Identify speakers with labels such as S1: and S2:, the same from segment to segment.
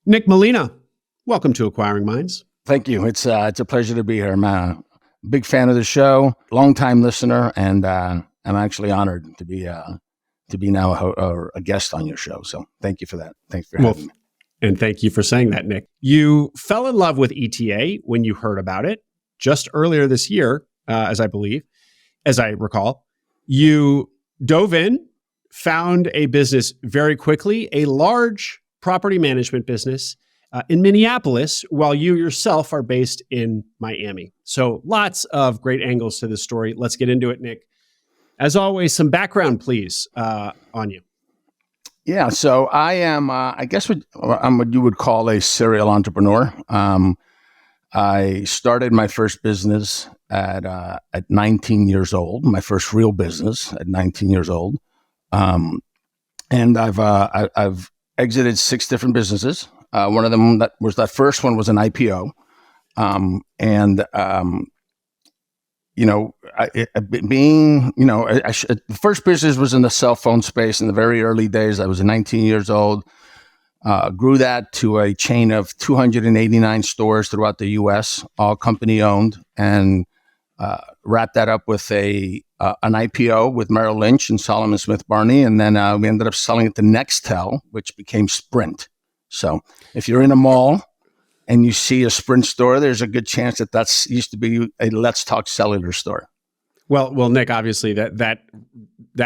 S1: Nick Molina, welcome to Acquiring Minds.
S2: Thank you. It's a pleasure to be here. I'm a big fan of the show, longtime listener, and I'm actually honored to be now a guest on your show. So thank you for that. Thanks for having me.
S1: And thank you for saying that, Nick. You fell in love with ETA when you heard about it just earlier this year, as I recall. You dove in, found a business very quickly, a large property management business in Minneapolis, while you yourself are based in Miami. So lots of great angles to this story. Let's get into it, Nick. As always, some background, please, on you.
S2: Yeah, so I am, I guess I'm what you would call a serial entrepreneur. I started my first business at 19 years old, my first real business at 19 years old. And I've exited 6 different businesses. One of them that first one was an IPO. The first business was in the cell phone space in the very early days. I was 19 years old. Grew that to a chain of 289 stores throughout the U.S., all company owned, and wrapped that up with an IPO with Merrill Lynch and Solomon Smith Barney, and then we ended up selling it to Nextel, which became Sprint. So if you're in a mall and you see a Sprint store, there's a good chance that used to be a Let's Talk Cellular store.
S1: Well, Nick, obviously that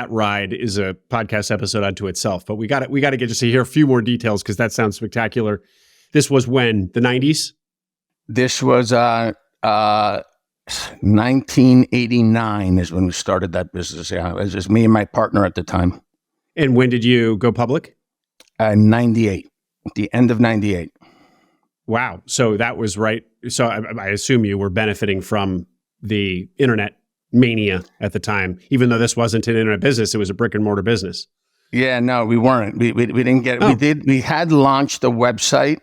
S1: ride is a podcast episode unto itself, but we got to get just to hear a few more details because that sounds spectacular. This was when? The 90s?
S2: This was 1989 is when we started that business. Yeah, it was just me and my partner at the time.
S1: And when did you go public?
S2: 98, at the end of 98.
S1: Wow. So that was right. So I assume you were benefiting from the internet mania at the time, even though this wasn't an internet business, it was a brick and mortar business.
S2: Yeah, no, we weren't. We didn't get, we had launched a website,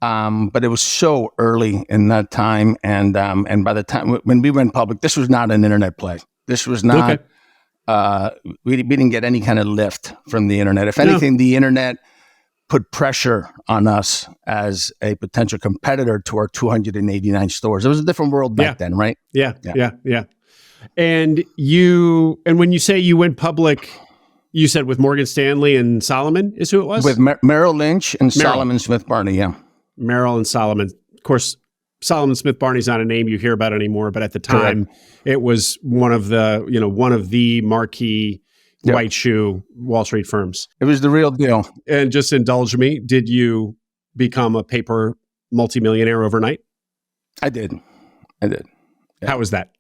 S2: but it was so early in that time. And by the time when we went public, this was not an internet play. This was not, we didn't get any kind of lift from the internet. If anything, the internet put pressure on us as a potential competitor to our 289 stores. It was a different world back then, right?
S1: Yeah. And when you say you went public, you said with Morgan Stanley and Solomon is who it was?
S2: With Merrill Lynch and Solomon Smith Barney, yeah.
S1: Merrill and Solomon. Of course, Solomon Smith Barney's not a name you hear about anymore, but at the time, it was one of the marquee white shoe Wall Street firms.
S2: It was the real deal.
S1: And just indulge me, did you become a paper multimillionaire overnight?
S2: I did. Yeah.
S1: How was that?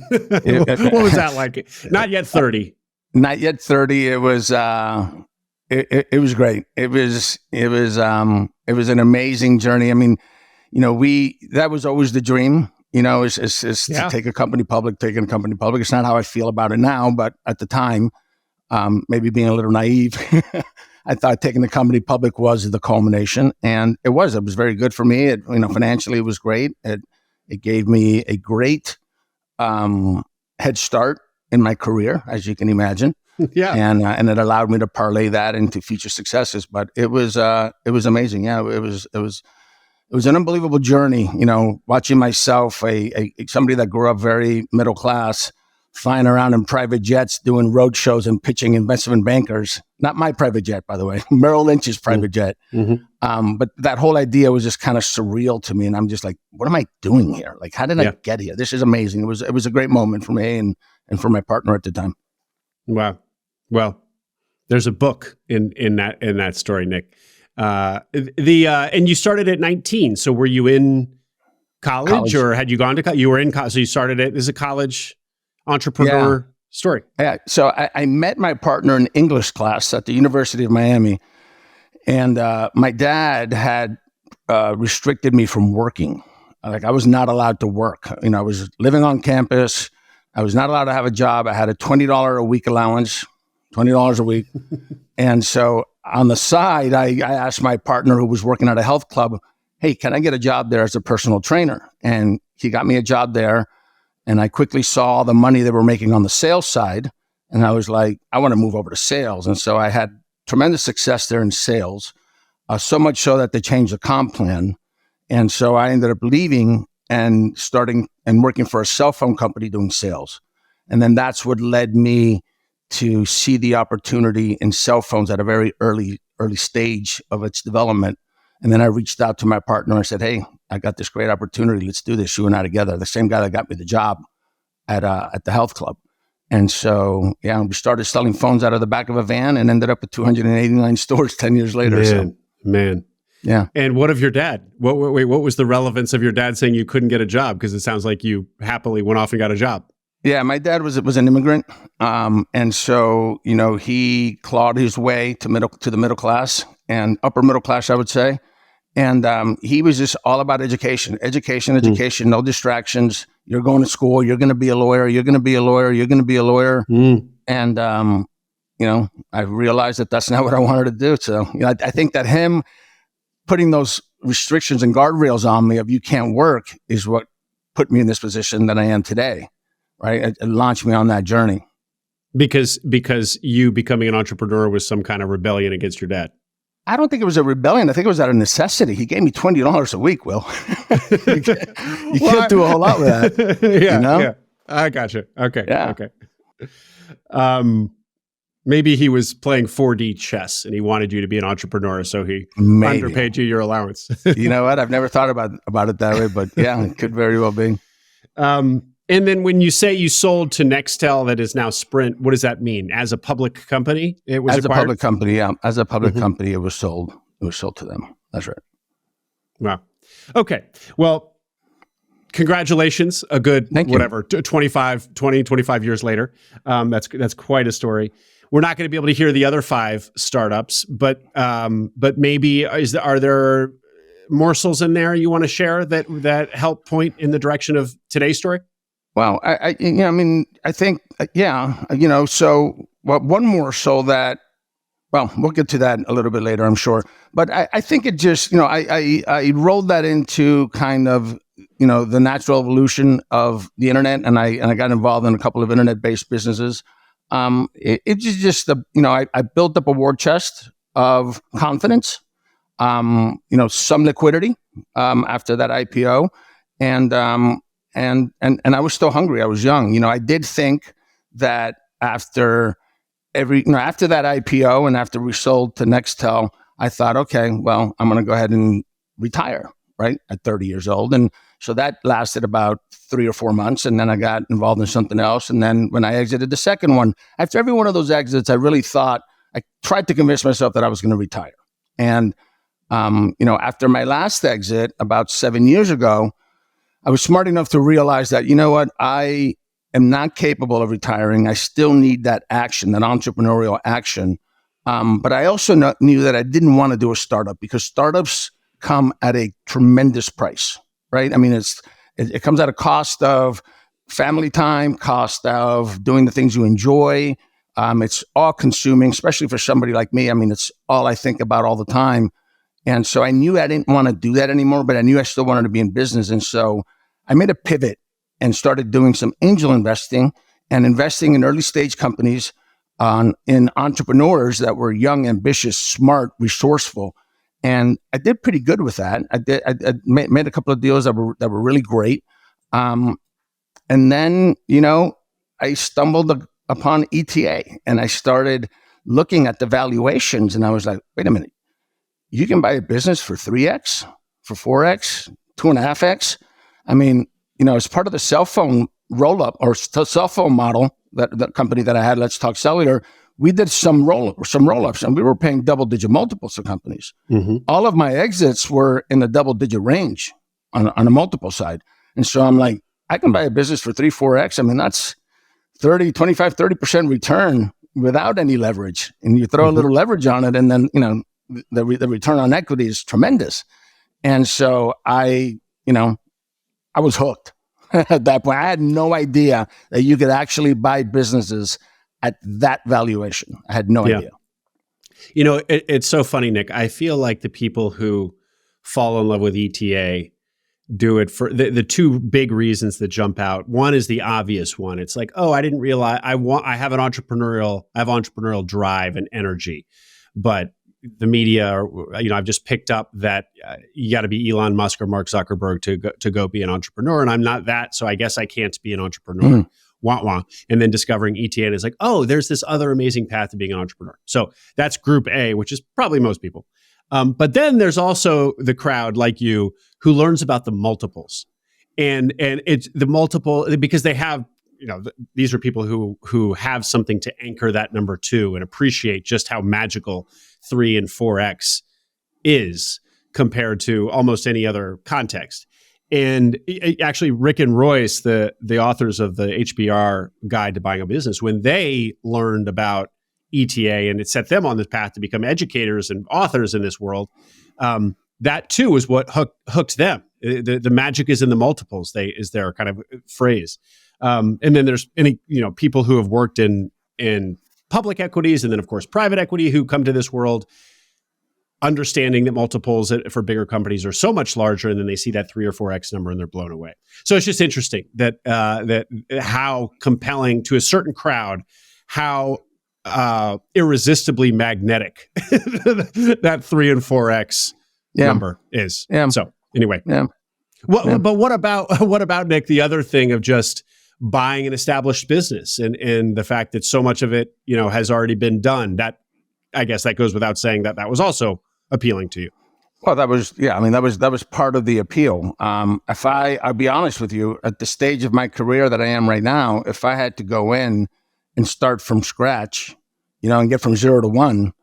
S1: What was that like? Not yet 30.
S2: Not yet 30. It was it was great. It was an amazing journey. I mean, that was always the dream, is to take a company public, It's not how I feel about it now, but at the time, maybe being a little naive, I thought taking the company public was the culmination, and it was very good for me. Financially, it was great. It gave me a great head start in my career, as you can imagine.
S1: Yeah.
S2: And it allowed me to parlay that into future successes. But it was amazing. Yeah, it was an unbelievable journey. Watching myself, somebody that grew up very middle class, flying around in private jets, doing road shows and pitching investment bankers. Not my private jet, by the way, Merrill Lynch's private jet. Mm-hmm. But that whole idea was just kind of surreal to me. And I'm just like, what am I doing here? Like, how did I get here? This is amazing. It was a great moment for me and for my partner at the time.
S1: Wow. Well, there's a book in that story, Nick. And you started at 19. So were you in college or had you gone to college? You were in college. So you started it as a college entrepreneur story.
S2: Yeah. So I met my partner in English class at the University of Miami. And my dad had restricted me from working. Like, I was not allowed to work. I was living on campus. I was not allowed to have a job. I had a $20 a week allowance, $20 a week. And so on the side, I asked my partner who was working at a health club, hey, can I get a job there as a personal trainer? And he got me a job there. And I quickly saw the money they were making on the sales side. And I was like, I want to move over to sales. And so I had tremendous success there in sales. so much so that they changed the comp plan. And so I ended up leaving and starting and working for a cell phone company doing sales. And then that's what led me to see the opportunity in cell phones at a very early stage of its development. And then I reached out to my partner and said, hey, I got this great opportunity. Let's do this, you and I together. The same guy that got me the job at the health club. And so, yeah, we started selling phones out of the back of a van and ended up with 289 stores 10 years later.
S1: Man.
S2: Yeah.
S1: And what of your dad? What was the relevance of your dad saying you couldn't get a job? Because it sounds like you happily went off and got a job.
S2: Yeah, my dad was an immigrant, and so he clawed his way to the middle class and upper middle class, I would say. And he was just all about education, no distractions. You're going to school. You're going to be a lawyer. You're going to be a lawyer. You're going to be a lawyer. And I realized that that's not what I wanted to do. So I think that him putting those restrictions and guardrails on me of you can't work is what put me in this position that I am today. Right, it launched me on that journey.
S1: Because you becoming an entrepreneur was some kind of rebellion against your dad.
S2: I don't think it was a rebellion. I think it was out of necessity. He gave me $20 a week, Will. you can't do a whole lot with that.
S1: Yeah. I gotcha. Okay.
S2: Yeah.
S1: Okay. Maybe he was playing 4D chess and he wanted you to be an entrepreneur, so he underpaid you your allowance.
S2: You know what? I've never thought about it that way, but yeah, it could very well be.
S1: And then when you say you sold to Nextel, that is now Sprint, what does that mean? As a public company, it was acquired?
S2: A public company, yeah. As a public company, it was sold. It was sold to them. That's right.
S1: Wow. Okay. Well, congratulations. A good, 25 years later. That's quite a story. We're not going to be able to hear the other 5 startups, but maybe are there morsels in there you want to share that help point in the direction of today's story?
S2: Well, I think, so one morsel that, we'll get to that a little bit later, I'm sure. But I think it just, I rolled that into kind of, the natural evolution of the internet, and I got involved in a couple of internet-based businesses. It's just I built up a war chest of confidence, some liquidity after that IPO, and I was still hungry. I was young. I did think that after that IPO and after we sold to Nextel, I thought, okay, well, I'm going to go ahead and retire, right, at 30 years old. And so that lasted about 3 or 4 months. And then I got involved in something else. And then when I exited the second one, after every one of those exits, I tried to convince myself that I was going to retire. And, after my last exit about 7 years ago, I was smart enough to realize that, I am not capable of retiring. I still need that action, that entrepreneurial action. But I also knew that I didn't want to do a startup because startups come at a tremendous price, right? I mean, it comes at a cost of family time, cost of doing the things you enjoy. It's all consuming, especially for somebody like me. I mean, it's all I think about all the time. And so I knew I didn't want to do that anymore, but I knew I still wanted to be in business. And so I made a pivot and started doing some angel investing and investing in early stage companies in entrepreneurs that were young, ambitious, smart, resourceful. And I did pretty good with that. I made a couple of deals that were really great. And then, I stumbled upon ETA and I started looking at the valuations and I was like, wait a minute. You can buy a business for 3x, for 4x, 2.5x. I mean, as part of the cell phone roll-up or cell phone model, that the company that I had, Let's Talk Cellular, we did some roll-ups and we were paying double-digit multiples to companies. Mm-hmm. All of my exits were in the double-digit range on a multiple side. And so I'm like, I can buy a business for 3, 4x. I mean, that's 30% return without any leverage. And you throw a little leverage on it and then, the return on equity is tremendous. And so I was hooked at that point. I had no idea that you could actually buy businesses at that valuation. I had no idea.
S1: It's so funny, Nick. I feel like the people who fall in love with ETA do it for the 2 big reasons that jump out. One is the obvious one. It's like, oh, I didn't realize I have entrepreneurial drive and energy, but the media, or, I've just picked up that you got to be Elon Musk or Mark Zuckerberg to go be an entrepreneur. And I'm not that. So I guess I can't be an entrepreneur. Wah, wah. And then discovering ETA and is like, oh, there's this other amazing path to being an entrepreneur. So that's group A, which is probably most people. But then there's also the crowd like you who learns about the multiples. And it's the multiple because they have, these are people who have something to anchor that number 2 and appreciate just how magical 3 and 4x is compared to almost any other context. And actually, Rick and Royce, the authors of the HBR Guide to Buying a Business, when they learned about ETA and it set them on this path to become educators and authors in this world, that too is what hooked them. The magic is in the multiples. Is their kind of phrase. And then there's people who have worked in public equities and then of course private equity who come to this world understanding that multiples for bigger companies are so much larger, and then they see that 3 or 4x number and they're blown away. So it's just interesting that how compelling to a certain crowd, how irresistibly magnetic that 3 and 4x number is. Yeah. So anyway, but what about Nick? The other thing of just buying an established business and the fact that so much of it has already been done. That I guess that goes without saying that was also appealing to you.
S2: Well, that was part of the appeal. I'll be honest with you, at the stage of my career that I am right now, if I had to go in and start from scratch, and get from 0 to 1,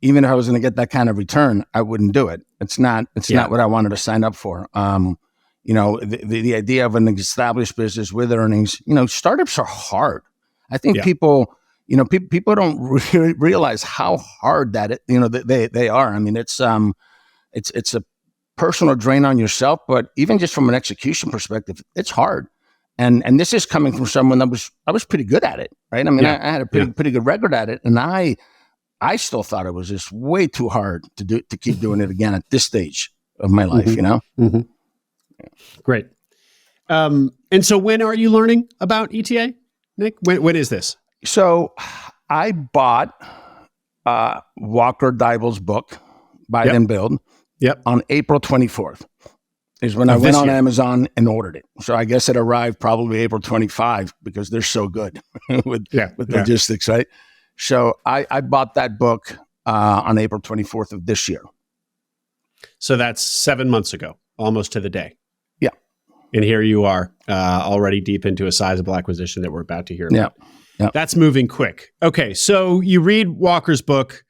S2: even if I was going to get that kind of return, I wouldn't do it. It's not what I wanted to sign up for. The idea of an established business with earnings, startups are hard. I think people don't realize how hard that they are. I mean, it's a personal drain on yourself, but even just from an execution perspective, it's hard. And this is coming from someone that was pretty good at it, right? I mean, I had a pretty good record at it, and I still thought it was just way too hard to keep doing it again at this stage of my life.
S1: Mm-hmm. Great. And so, when are you learning about ETA, Nick? When is this?
S2: So I bought Walker Deibel's book, Buy Then Build, on April 24th. Is when I went on Amazon and ordered it. So I guess it arrived probably April 25 because they're so good with logistics, right? So I bought that book on April 24th of this year.
S1: So that's 7 months ago, almost to the day.
S2: Yeah.
S1: And here you are already deep into a sizable acquisition that we're about to hear about.
S2: Yeah.
S1: That's moving quick. Okay, so you read Walker's book.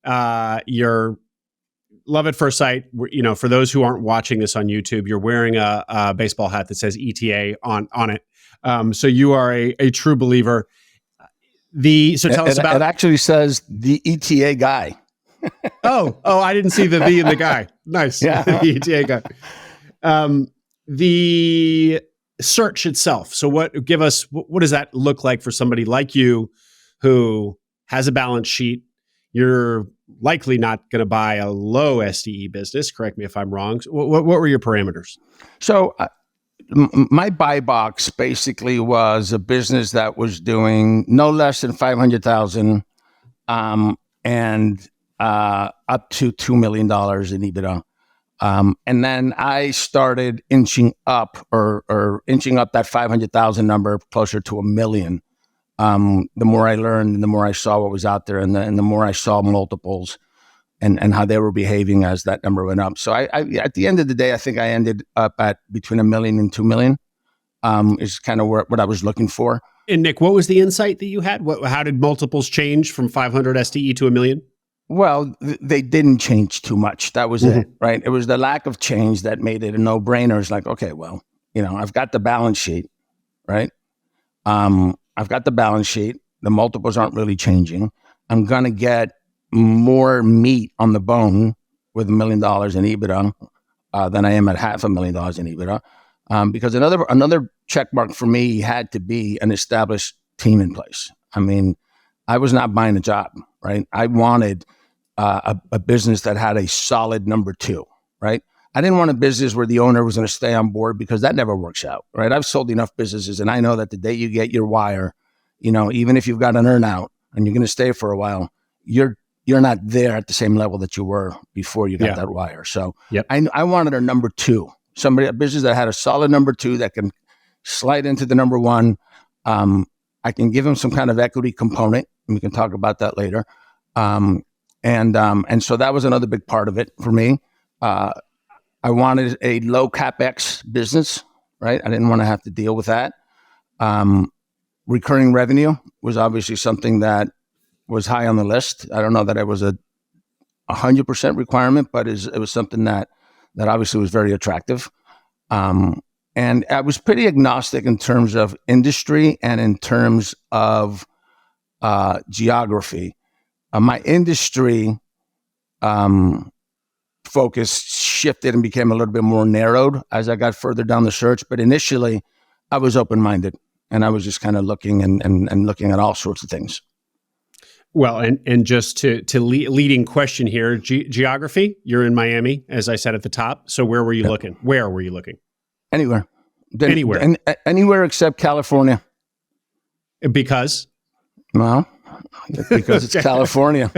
S1: You're love at first sight. For those who aren't watching this on YouTube, you're wearing a baseball hat that says ETA on it. So you are a true believer. Tell us about.
S2: It actually says the ETA guy.
S1: oh, I didn't see the in the guy. Nice. Yeah. The ETA guy. The search itself. So what does that look like for somebody like you who has a balance sheet? You're likely not going to buy a low SDE business. Correct me if I'm wrong. What were your parameters? So
S2: my buy box basically was a business that was doing no less than 500,000 and up to $2 million in EBITDA. And then I started inching up that 500,000 number closer to $1 million. The more I learned, and the more I saw what was out there, and the more I saw multiples and how they were behaving as that number went up. So I at the end of the day, I think I ended up at between $1 million and $2 million. Is kind of what I was looking for.
S1: And Nick, what was the insight that you had? How did multiples change from 500 SDE to $1 million?
S2: Well, they didn't change too much. That was it, right? It was the lack of change that made it a no-brainer. It's like, okay, well, I've got the balance sheet, right? I've got the balance sheet. The multiples aren't really changing. I'm going to get more meat on the bone with $1 million in EBITDA than I am at $500,000 in EBITDA. Because another check mark for me had to be an established team in place. I mean, I was not buying a job, right? I wanted a business that had a solid number 2, right? I didn't want a business where the owner was going to stay on board because that never works out, right? I've sold enough businesses, and I know that the day you get your wire, even if you've got an earn out and you're going to stay for a while, you're you're not there at the same level that you were before you got
S1: Yeah.
S2: that wire. So
S1: Yep.
S2: I wanted a number two, a business that had a solid number two that can slide into the number one. I can give them some kind of equity component, and we can talk about that later. And so that was another big part of it for me. I wanted a low CapEx business, right? I didn't want to have to deal with that. Recurring revenue was obviously something that was high on the list. I don't know that it was a 100% requirement, but it was something that obviously was very attractive. And I was pretty agnostic in terms of industry and in terms of geography. My industry focus shifted and became a little bit more narrowed as I got further down the search. But initially, I was open-minded, and I was just kind of looking and looking at all sorts of things.
S1: Well, and just to leading question here, geography. You're in Miami, as I said at the top. So where were you looking? Where were you looking?
S2: Anywhere.
S1: Anywhere.
S2: Anywhere except California.
S1: Because?
S2: Well, because it's California,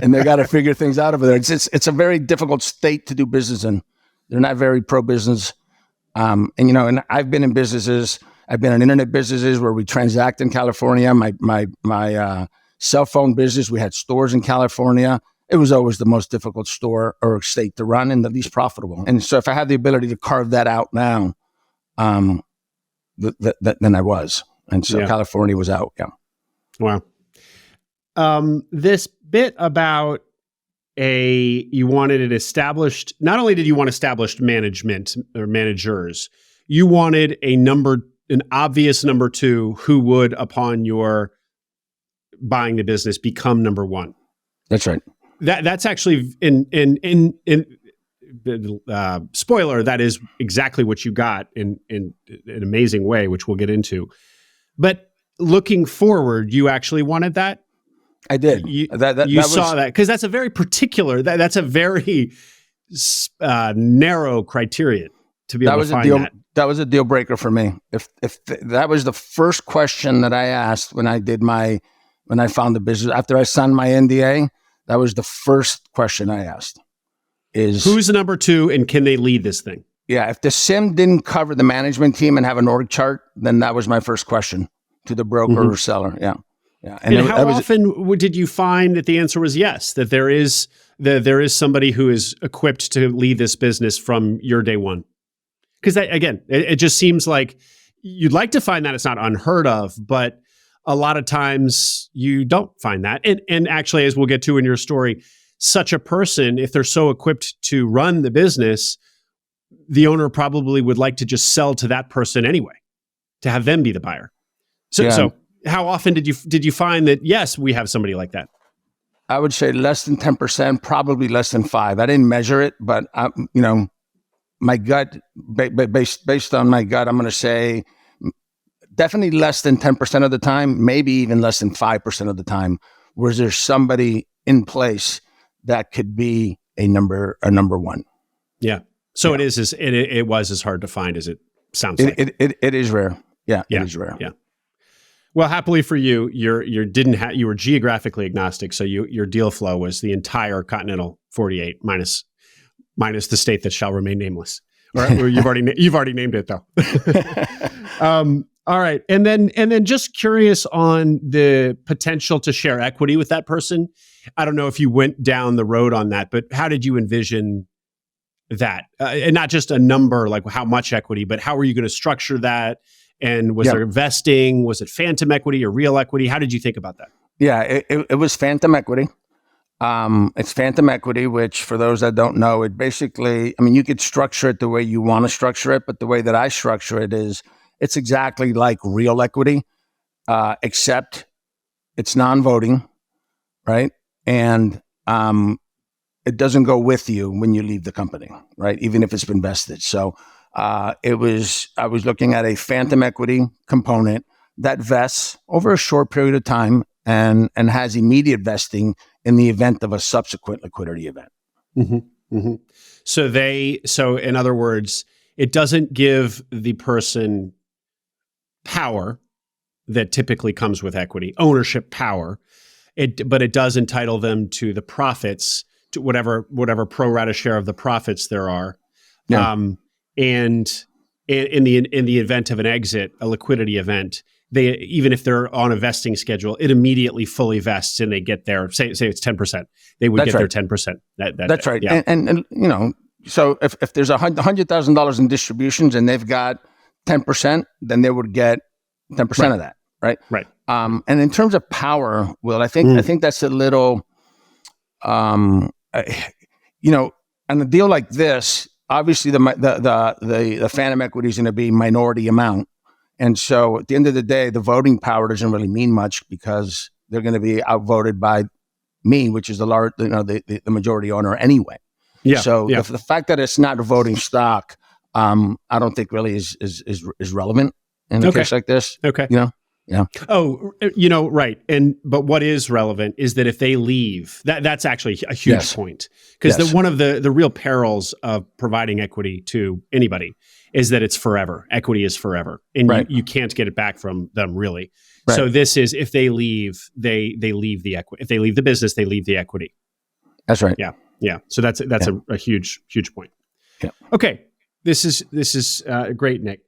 S2: and they got to figure things out over there. It's a very difficult state to do business in. They're not very pro-business. And I've been in businesses. I've been in internet businesses where we transact in California. My cell phone business, we had stores in California. It was always the most difficult store or state to run and the least profitable. And so if I had the ability to carve that out now, then I was. And so California was out. Yeah.
S1: Wow. This bit about you wanted it established, not only did you want established management or managers, you wanted an obvious number two who would, upon your buying the business, become number one.
S2: That's right.
S1: That's actually in spoiler. That is exactly what you got in an amazing way, which we'll get into. But looking forward, you actually wanted that. I did. You saw that because that's a very particular. That's a very narrow criterion to be able to find that.
S2: That was a deal breaker for me. If that was the first question that I asked when I found the business after I signed my NDA, that was the first question I asked.
S1: Who's the number two and can they lead this thing?
S2: Yeah, if the SIM didn't cover the management team and have an org chart, then that was my first question to the broker or seller. Yeah. Yeah.
S1: And how often did you find that the answer was yes, that there is somebody who is equipped to lead this business from your day one? Because again, it just seems like you'd like to find that it's not unheard of, but a lot of times you don't find that. And actually, as we'll get to in your story, such a person, if they're so equipped to run the business, the owner probably would like to just sell to that person anyway, to have them be the buyer. So how often did you find that, yes, we have somebody like that?
S2: I would say less than 10%, probably less than 5%. I didn't measure it, but my gut, based on my gut, I'm going to say definitely less than 10% of the time, maybe even less than 5% of the time, was there somebody in place that could be a number one.
S1: Yeah. So it was as hard to find as it sounds like.
S2: It is rare. Yeah. It is rare.
S1: Yeah. Well, happily for you, you were geographically agnostic, so your deal flow was the entire continental 48 minus the state that shall remain nameless. Or you've already named it though. All right, and then just curious on the potential to share equity with that person. I don't know if you went down the road on that, but how did you envision that? And not just a number like how much equity, but how were you going to structure that? And was there vesting? Was it phantom equity or real equity? How did you think about that?
S2: Yeah, it was phantom equity. It's phantom equity, which for those that don't know, it basically, you could structure it the way you want to structure it, but the way that I structure it is it's exactly like real equity, except it's non-voting, right? And it doesn't go with you when you leave the company, right? Even if it's been vested. So I was looking at a phantom equity component that vests over a short period of time and has immediate vesting in the event of a subsequent liquidity event.
S1: Mm-hmm. Mm-hmm. So in other words, it doesn't give the person power that typically comes with equity, ownership power. But it does entitle them to the profits, to whatever pro rata share of the profits there are.
S2: Yeah.
S1: And in the event of an exit, a liquidity event, they, even if they're on a vesting schedule, it immediately fully vests and they get their, say it's 10%. They would
S2: That's
S1: get
S2: right.
S1: their 10%.
S2: That's right.
S1: Yeah.
S2: And so if there's $100,000 in distributions and they've got 10%, then they would get 10% of that. Right.
S1: Right.
S2: And in terms of power, Will, I think that's a little, on a deal like this, obviously the phantom equity is going to be minority amount. And so at the end of the day, the voting power doesn't really mean much because they're going to be outvoted by me, which is the majority owner anyway.
S1: Yeah.
S2: So the fact that it's not a voting stock, I don't think really is relevant in a case like this.
S1: Okay.
S2: Yeah.
S1: Oh, right. But what is relevant is that if they leave, that's actually a huge point, because one of the real perils of providing equity to anybody is that it's forever. Equity is forever, and you can't get it back from them, really. Right. So this is, if they leave, they leave the equity. If they leave the business, they leave the equity.
S2: That's right.
S1: Yeah. Yeah. So that's a huge point.
S2: Yeah.
S1: Okay. This is great, Nick.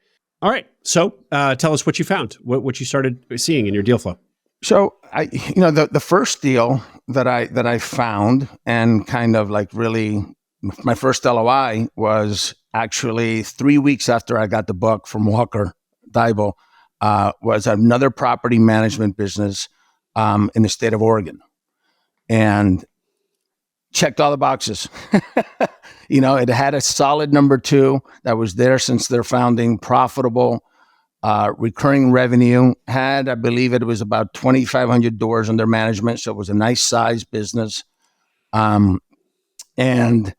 S1: All right. So tell us what you found, what you started seeing in your deal flow.
S2: So the first deal that I found, and kind of like really my first LOI, was actually 3 weeks after I got the book from Walker Deibel, was another property management business in the state of Oregon, and checked all the boxes. It had a solid number 2 that was there since their founding, profitable, recurring revenue, had, I believe it was about 2,500 doors under management. So it was a nice size business. And I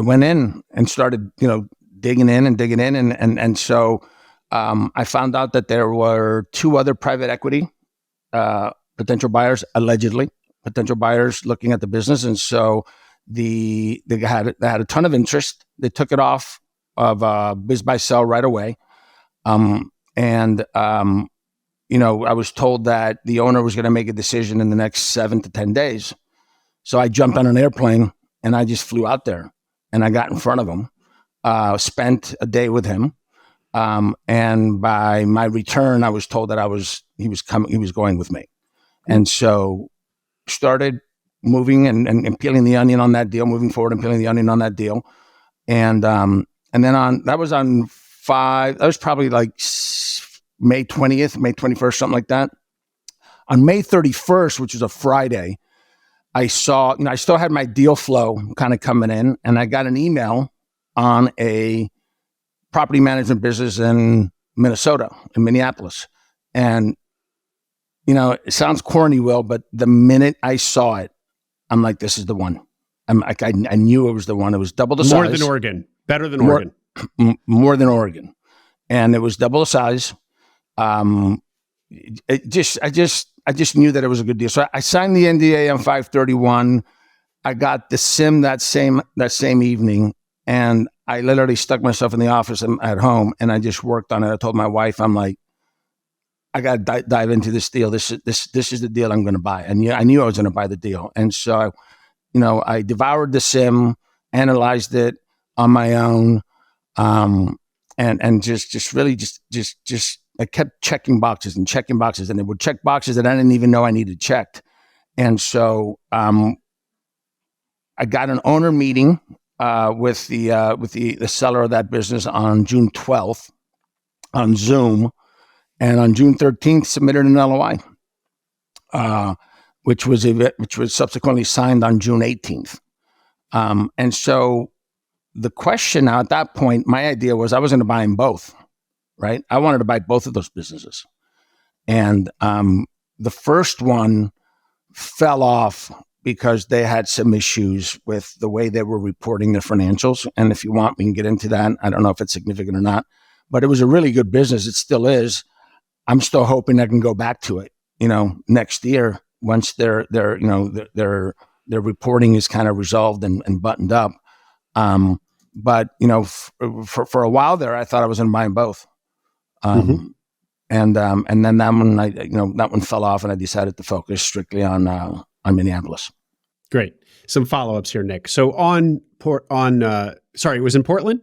S2: went in and started, digging in. And so I found out that there were 2 other private equity potential buyers, allegedly potential buyers, looking at the business. And so they had a ton of interest. They took it off of biz buy sell right away. I was told that the owner was going to make a decision in the next 7 to 10 days. So I jumped on an airplane and I just flew out there, and I got in front of him, spent a day with him. And by my return, I was told that he was going with me. And so started moving and peeling the onion on that deal, moving forward and peeling the onion on that deal. And then that was probably like May 20th, May 21st, something like that. On May 31st, which was a Friday, I saw, I still had my deal flow kind of coming in, and I got an email on a property management business in Minnesota, in Minneapolis. And, it sounds corny, Will, but the minute I saw it, I'm like, this is the one. I knew it was the one. It was double the size.
S1: More than Oregon. Better than Oregon.
S2: More than Oregon. And it was double the size. I just knew that it was a good deal. So I signed the NDA on 5/31. I got the SIM that same evening, and I literally stuck myself in the office at home, and I just worked on it. I told my wife, I'm like, I got to dive into this deal. This is the deal I'm going to buy. And I knew I was going to buy the deal. And so, I devoured the SIM, analyzed it on my own, and just really I kept checking boxes, and it would check boxes that I didn't even know I needed checked. And so, I got an owner meeting with the seller of that business on June 12th on Zoom. And on June 13th, submitted an LOI, which was subsequently signed on June 18th. And so the question now at that point, my idea was I was going to buy them both, right? I wanted to buy both of those businesses. And the first one fell off because they had some issues with the way they were reporting their financials. And if you want, we can get into that. I don't know if it's significant or not, but it was a really good business. It still is. I'm still hoping I can go back to it, next year once their reporting is kind of resolved and buttoned up. But for a while there, I thought I was going to buy them both. And then that one, that one fell off, and I decided to focus strictly on Minneapolis.
S1: Great. Some follow-ups here, Nick. So sorry, it was in Portland?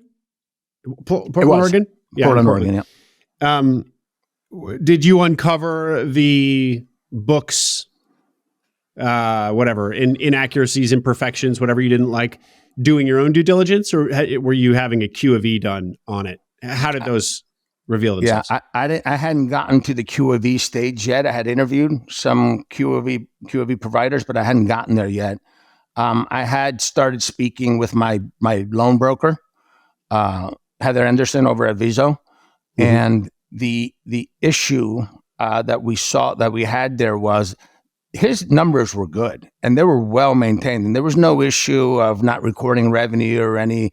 S1: Portland, Oregon?
S2: Yeah, Portland, Oregon, yeah.
S1: Did you uncover the book's, inaccuracies, imperfections, whatever you didn't like, doing your own due diligence, or were you having a Q of E done on it? How did those reveal themselves?
S2: Yeah, I hadn't gotten to the Q of E stage yet. I had interviewed some Q of E providers, but I hadn't gotten there yet. I had started speaking with my loan broker, Heather Anderson over at Viso, and the issue that we had there was his numbers were good and they were well maintained, and there was no issue of not recording revenue or any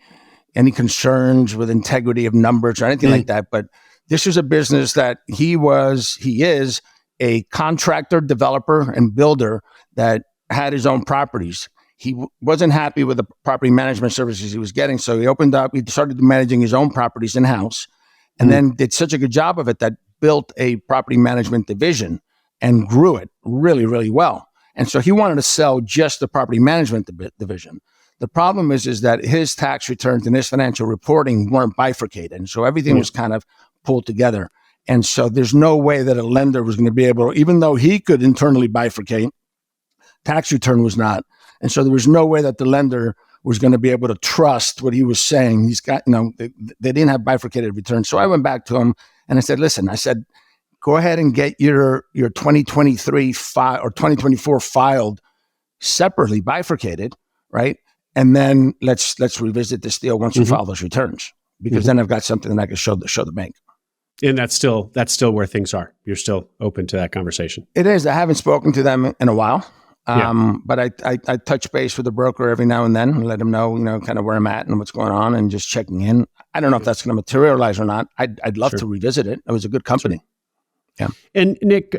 S2: concerns with integrity of numbers or anything like that. But this was a business that he is a contractor, developer, and builder that had his own properties. He wasn't happy with the property management services he was getting, so he started managing his own properties in-house, and then did such a good job of it that built a property management division and grew it really, really well. And so he wanted to sell just the property management division. The problem is that his tax returns and his financial reporting weren't bifurcated, and so everything was kind of pulled together. And so there's no way that a lender was going to be able, even though he could internally bifurcate, tax return was not. And so there was no way that the lender was going to be able to trust what he was saying. He's got, they didn't have bifurcated returns. So I went back to him and I said, listen, go ahead and get your 2023 or 2024 filed separately, bifurcated, right? And then let's revisit this deal once you file those returns, because then I've got something that I can show the bank.
S1: And that's still where things are. You're still open to that conversation.
S2: It is. I haven't spoken to them in a while. But I touch base with the broker every now and then and let him know, kind of where I'm at and what's going on, and just checking in. I don't know if that's going to materialize or not. I'd love to revisit it. It was a good company. Yeah.
S1: And Nick,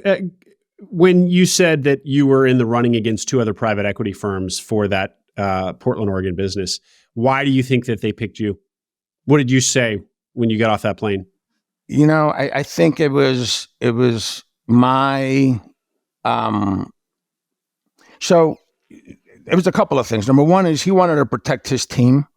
S1: when you said that you were in the running against two other private equity firms for that Portland, Oregon business, why do you think that they picked you? What did you say when you got off that plane?
S2: I think it was my. So it was a couple of things. Number one is he wanted to protect his team,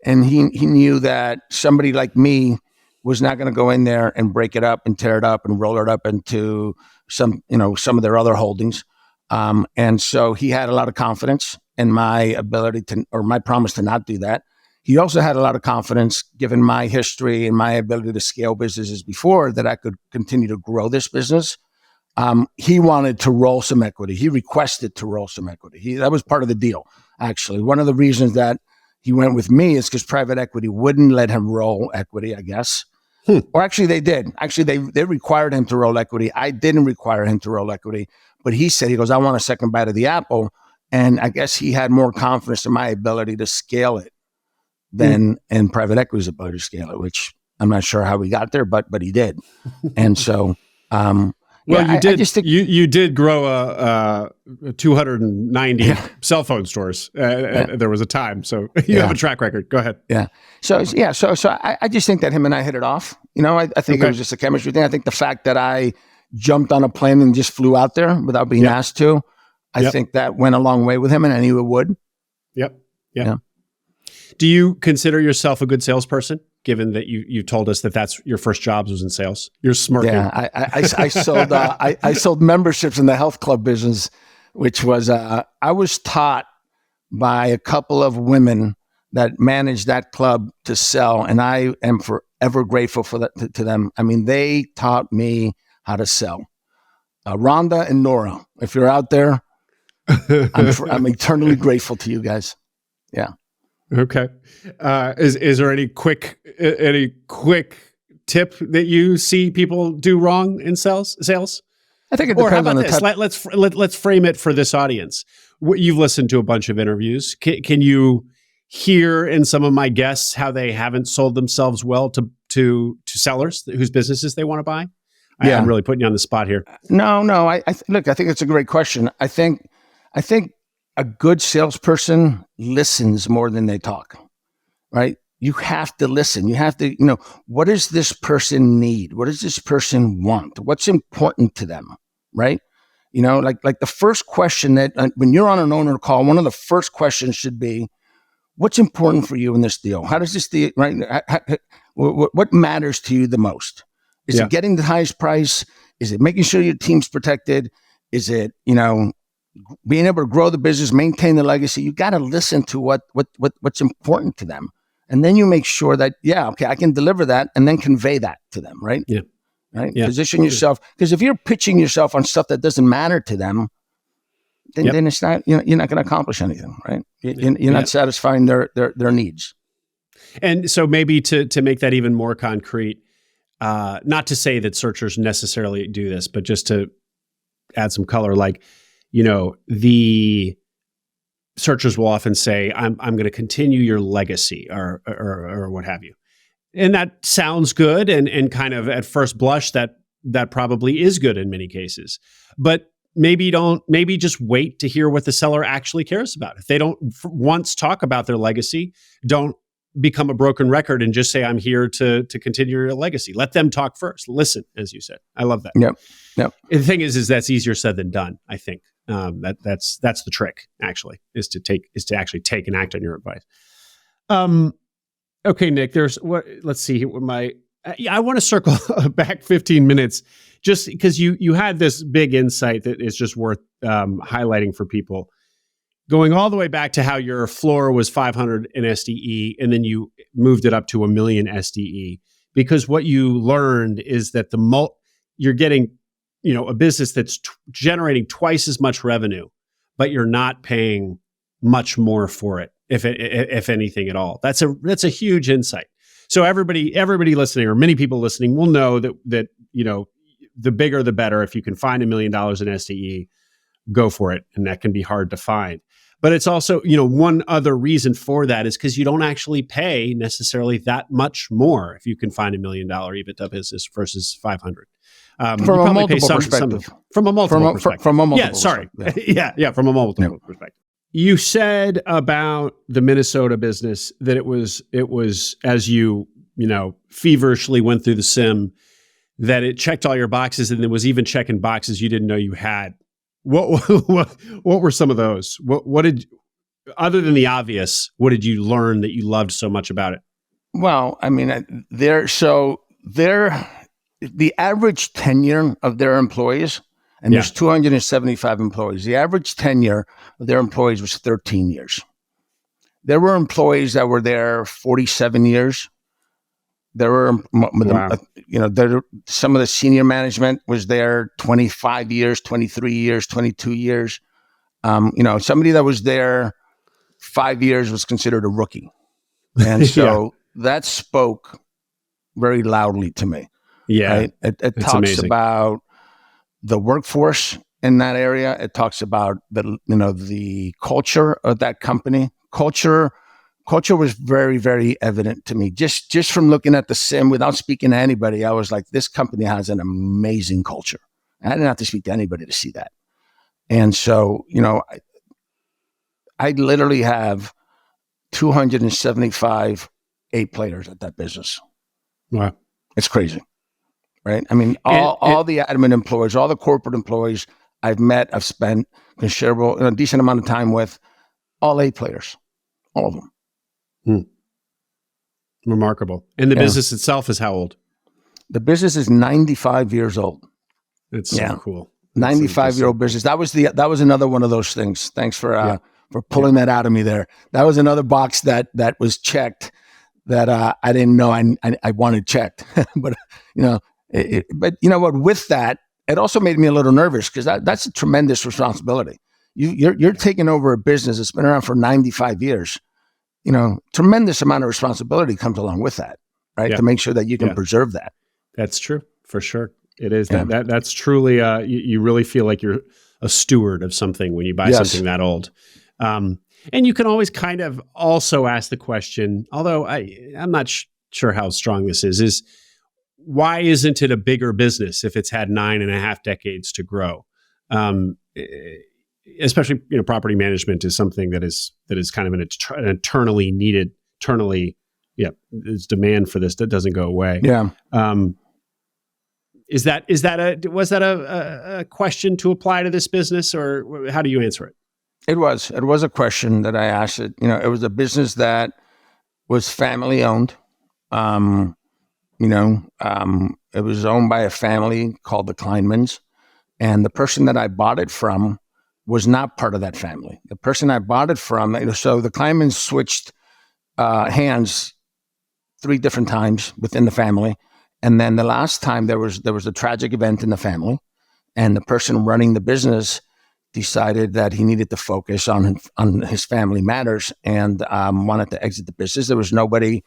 S2: and he knew that somebody like me was not going to go in there and break it up and tear it up and roll it up into some of their other holdings. And so he had a lot of confidence in my ability or my promise to not do that. He also had a lot of confidence, given my history and my ability to scale businesses before, that I could continue to grow this business. He wanted to roll some equity. He requested to roll some equity. That was part of the deal, actually. One of the reasons that he went with me is because private equity wouldn't let him roll equity, I guess. Or actually, they did. Actually, they required him to roll equity. I didn't require him to roll equity. But he goes, I want a second bite of the apple. And I guess he had more confidence in my ability to scale it than in private equity's ability to scale it, which I'm not sure how we got there, but he did. And so...
S1: you did. I just think you did grow a 290 cell phone stores. There was a time, so you have a track record. Go ahead.
S2: Yeah. So I just think that him and I hit it off. I think it was just a chemistry thing. I think the fact that I jumped on a plane and just flew out there without being asked to, I think that went a long way with him, and I knew it would.
S1: Yep. Yeah. Do you consider yourself a good salesperson? Given that you told us that that's your first jobs was in sales, you're smirking.
S2: Yeah, I sold I sold memberships in the health club business, which was I was taught by a couple of women that managed that club to sell, and I am forever grateful for that to them. I mean, they taught me how to sell. Rhonda and Nora, if you're out there, I'm eternally grateful to you guys. Yeah.
S1: Okay. Is there any quick tip that you see people do wrong in sales?
S2: I think it depends on the type.
S1: Let's frame it for this audience. You've listened to a bunch of interviews. Can you hear in some of my guests how they haven't sold themselves well to sellers whose businesses they want to buy?
S2: Yeah.
S1: I'm really putting you on the spot here.
S2: No. Look, I think it's a great question. I think a good salesperson listens more than they talk, right? you have to listen. You have to, what does this person need? What does this person want? What's important to them, right? Like the first question that when you're on an owner call, one of the first questions should be, what's important for you in this deal? How does this deal, right? What matters to you the most? Is it getting the highest price? Is it making sure your team's protected? Is it, being able to grow the business, maintain the legacy? You got to listen to what's important to them. And then you make sure that, I can deliver that and then convey that to them, right?
S1: Yeah.
S2: Right. Yeah. Position yourself. Because if you're pitching yourself on stuff that doesn't matter to them, then it's not, you're not going to accomplish anything, right? You're not satisfying their needs.
S1: And so maybe to make that even more concrete, not to say that searchers necessarily do this, but just to add some color, like, the searchers will often say, I'm going to continue your legacy or what have you. And that sounds good. And kind of at first blush, that probably is good in many cases, but maybe just wait to hear what the seller actually cares about. If they don't once talk about their legacy, don't become a broken record and just say, I'm here to continue your legacy. Let them talk first. Listen, as you said. I love that.
S2: Yep.
S1: The thing is that's easier said than done, I think. That's the trick, actually, is to actually take and act on your advice. Okay, Nick, let's see I want to circle back 15 minutes just because you had this big insight that is just worth highlighting for people. Going all the way back to how your floor was 500 in SDE and then you moved it up to 1 million SDE, because what you learned is that you're getting, a business that's generating twice as much revenue, but you're not paying much more for it, if anything at all. That's a huge insight. So everybody listening, or many people listening, will know that the bigger the better. If you can find $1 million in SDE, go for it, and that can be hard to find. But it's also, one other reason for that is because you don't actually pay necessarily that much more if you can find $1 million EBITDA business versus 500.
S2: From a multiple perspective.
S1: From a multiple perspective.
S2: From a multiple
S1: perspective.
S2: Yeah.
S1: From a multiple perspective. You said about the Minnesota business that it was as you feverishly went through the sim, that it checked all your boxes, and it was even checking boxes you didn't know you had. What were some of those? What did, other than the obvious, what did you learn that you loved so much about it?
S2: Well, I mean, the average tenure of their employees, and there's 275 employees. The average tenure of their employees was 13 years. There were employees that were there 47 years. There were, some of the senior management was there 25 years, 23 years, 22 years. Somebody that was there 5 years was considered a rookie. And so that spoke very loudly to me. Yeah. Right? It talks amazing about the workforce in that area. It talks about the culture of that company. Culture was very, very evident to me. Just from looking at the sim without speaking to anybody, I was like, this company has an amazing culture. And I didn't have to speak to anybody to see that. And so, I literally have 275 A players at that business.
S1: Wow.
S2: It's crazy. Right. I mean, all the admin employees, all the corporate employees I've met, I've spent a decent amount of time with, all A players, all of them.
S1: Remarkable. And the business itself is how old?
S2: The business is 95 years old.
S1: It's so cool.
S2: 95-year-old business. That was another one of those things. Thanks for pulling that out of me there. That was another box that was checked that I didn't know I wanted checked. But but you know what? With that, it also made me a little nervous because that's a tremendous responsibility. You're taking over a business that's been around for 95 years. Tremendous amount of responsibility comes along with that, right? To make sure that you can preserve that.
S1: That's true, for sure. It is. That's truly, you really feel like you're a steward of something when you buy something that old. And you can always kind of also ask the question, although I'm not sure how strong this is why isn't it a bigger business if it's had 9.5 decades to grow? Especially, property management is something that is kind of an eternally needed, eternally yeah, there's demand for this that doesn't go away.
S2: Yeah.
S1: Was that a question to apply to this business, or how do you answer it?
S2: It was a question that I asked it. It was a business that was family owned. It was owned by a family called the Kleinmans, and the person that I bought it from was not part of that family. The person I bought it from, so the Kleinmans switched hands 3 different times within the family. And then the last time there was a tragic event in the family, and the person running the business decided that he needed to focus on his family matters and wanted to exit the business. There was nobody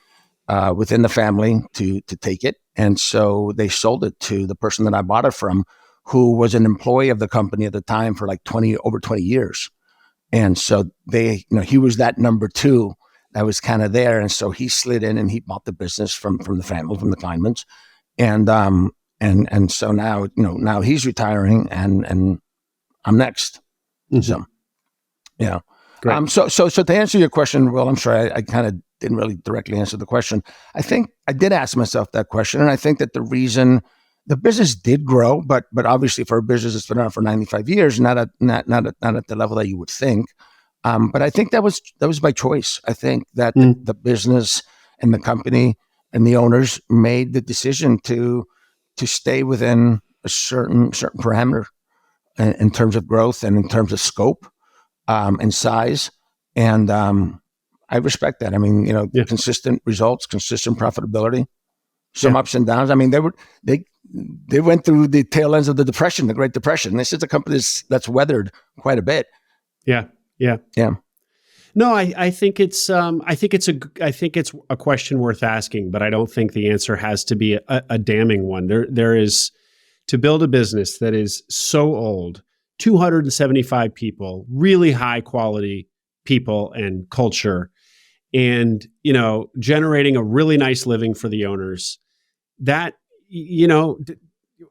S2: within the family to take it, and so they sold it to the person that I bought it from, who was an employee of the company at the time for like over 20 years. And so he was that number 2 that was kind of there. And so he slid in and he bought the business from the family, from the Kleinmans. And so now he's retiring and I'm next.
S1: Mm-hmm.
S2: So, yeah.
S1: Great.
S2: So to answer your question, well, I'm sorry, I kind of didn't really directly answer the question. I think I did ask myself that question. And I think that the reason the business did grow, but obviously for a business that's been around for 95 years, not at the level that you would think. But I think that was by choice. I think that the business and the company and the owners made the decision to stay within a certain parameter in terms of growth and in terms of scope and size. And I respect that. I mean, consistent results, consistent profitability, some ups and downs. I mean, they went through the tail ends of the Depression, the Great Depression. This is a company that's weathered quite a bit.
S1: Yeah. No, I think it's a question worth asking, but I don't think the answer has to be a damning one. There is, to build a business that is so old, 275 people, really high quality people and culture, and generating a really nice living for the owners. That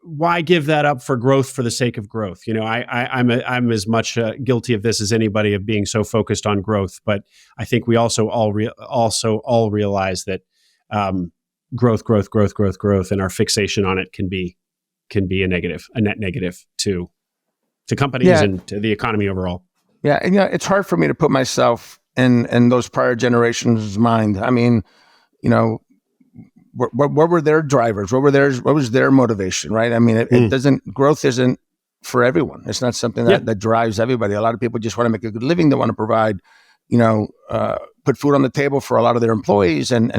S1: why give that up for growth for the sake of growth? I'm as much guilty of this as anybody, of being so focused on growth. But I think we also all realize that growth, and our fixation on it can be a net negative to companies and to the economy overall.
S2: Yeah, and it's hard for me to put myself in those prior generations' mind. I mean, what were their drivers? What was their motivation, right? I mean, growth isn't for everyone. It's not something that drives everybody. A lot of people just want to make a good living. They want to provide, put food on the table for a lot of their employees and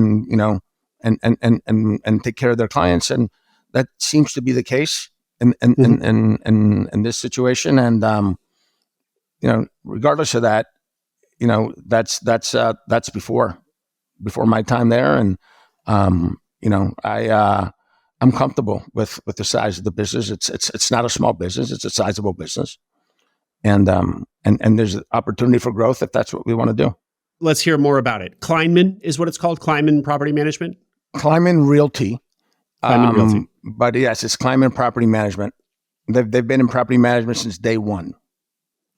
S2: take care of their clients. And that seems to be the case in this situation. And, regardless of that, that's before my time there. And, I'm comfortable with the size of the business. It's not a small business. It's a sizable business. And there's an opportunity for growth if that's what we want to do.
S1: Let's hear more about it. Kleinman is what it's called. Kleinman Property Management.
S2: Kleinman Realty.
S1: Kleinman Realty.
S2: But yes, it's Kleinman Property Management. They've been in property management since day one.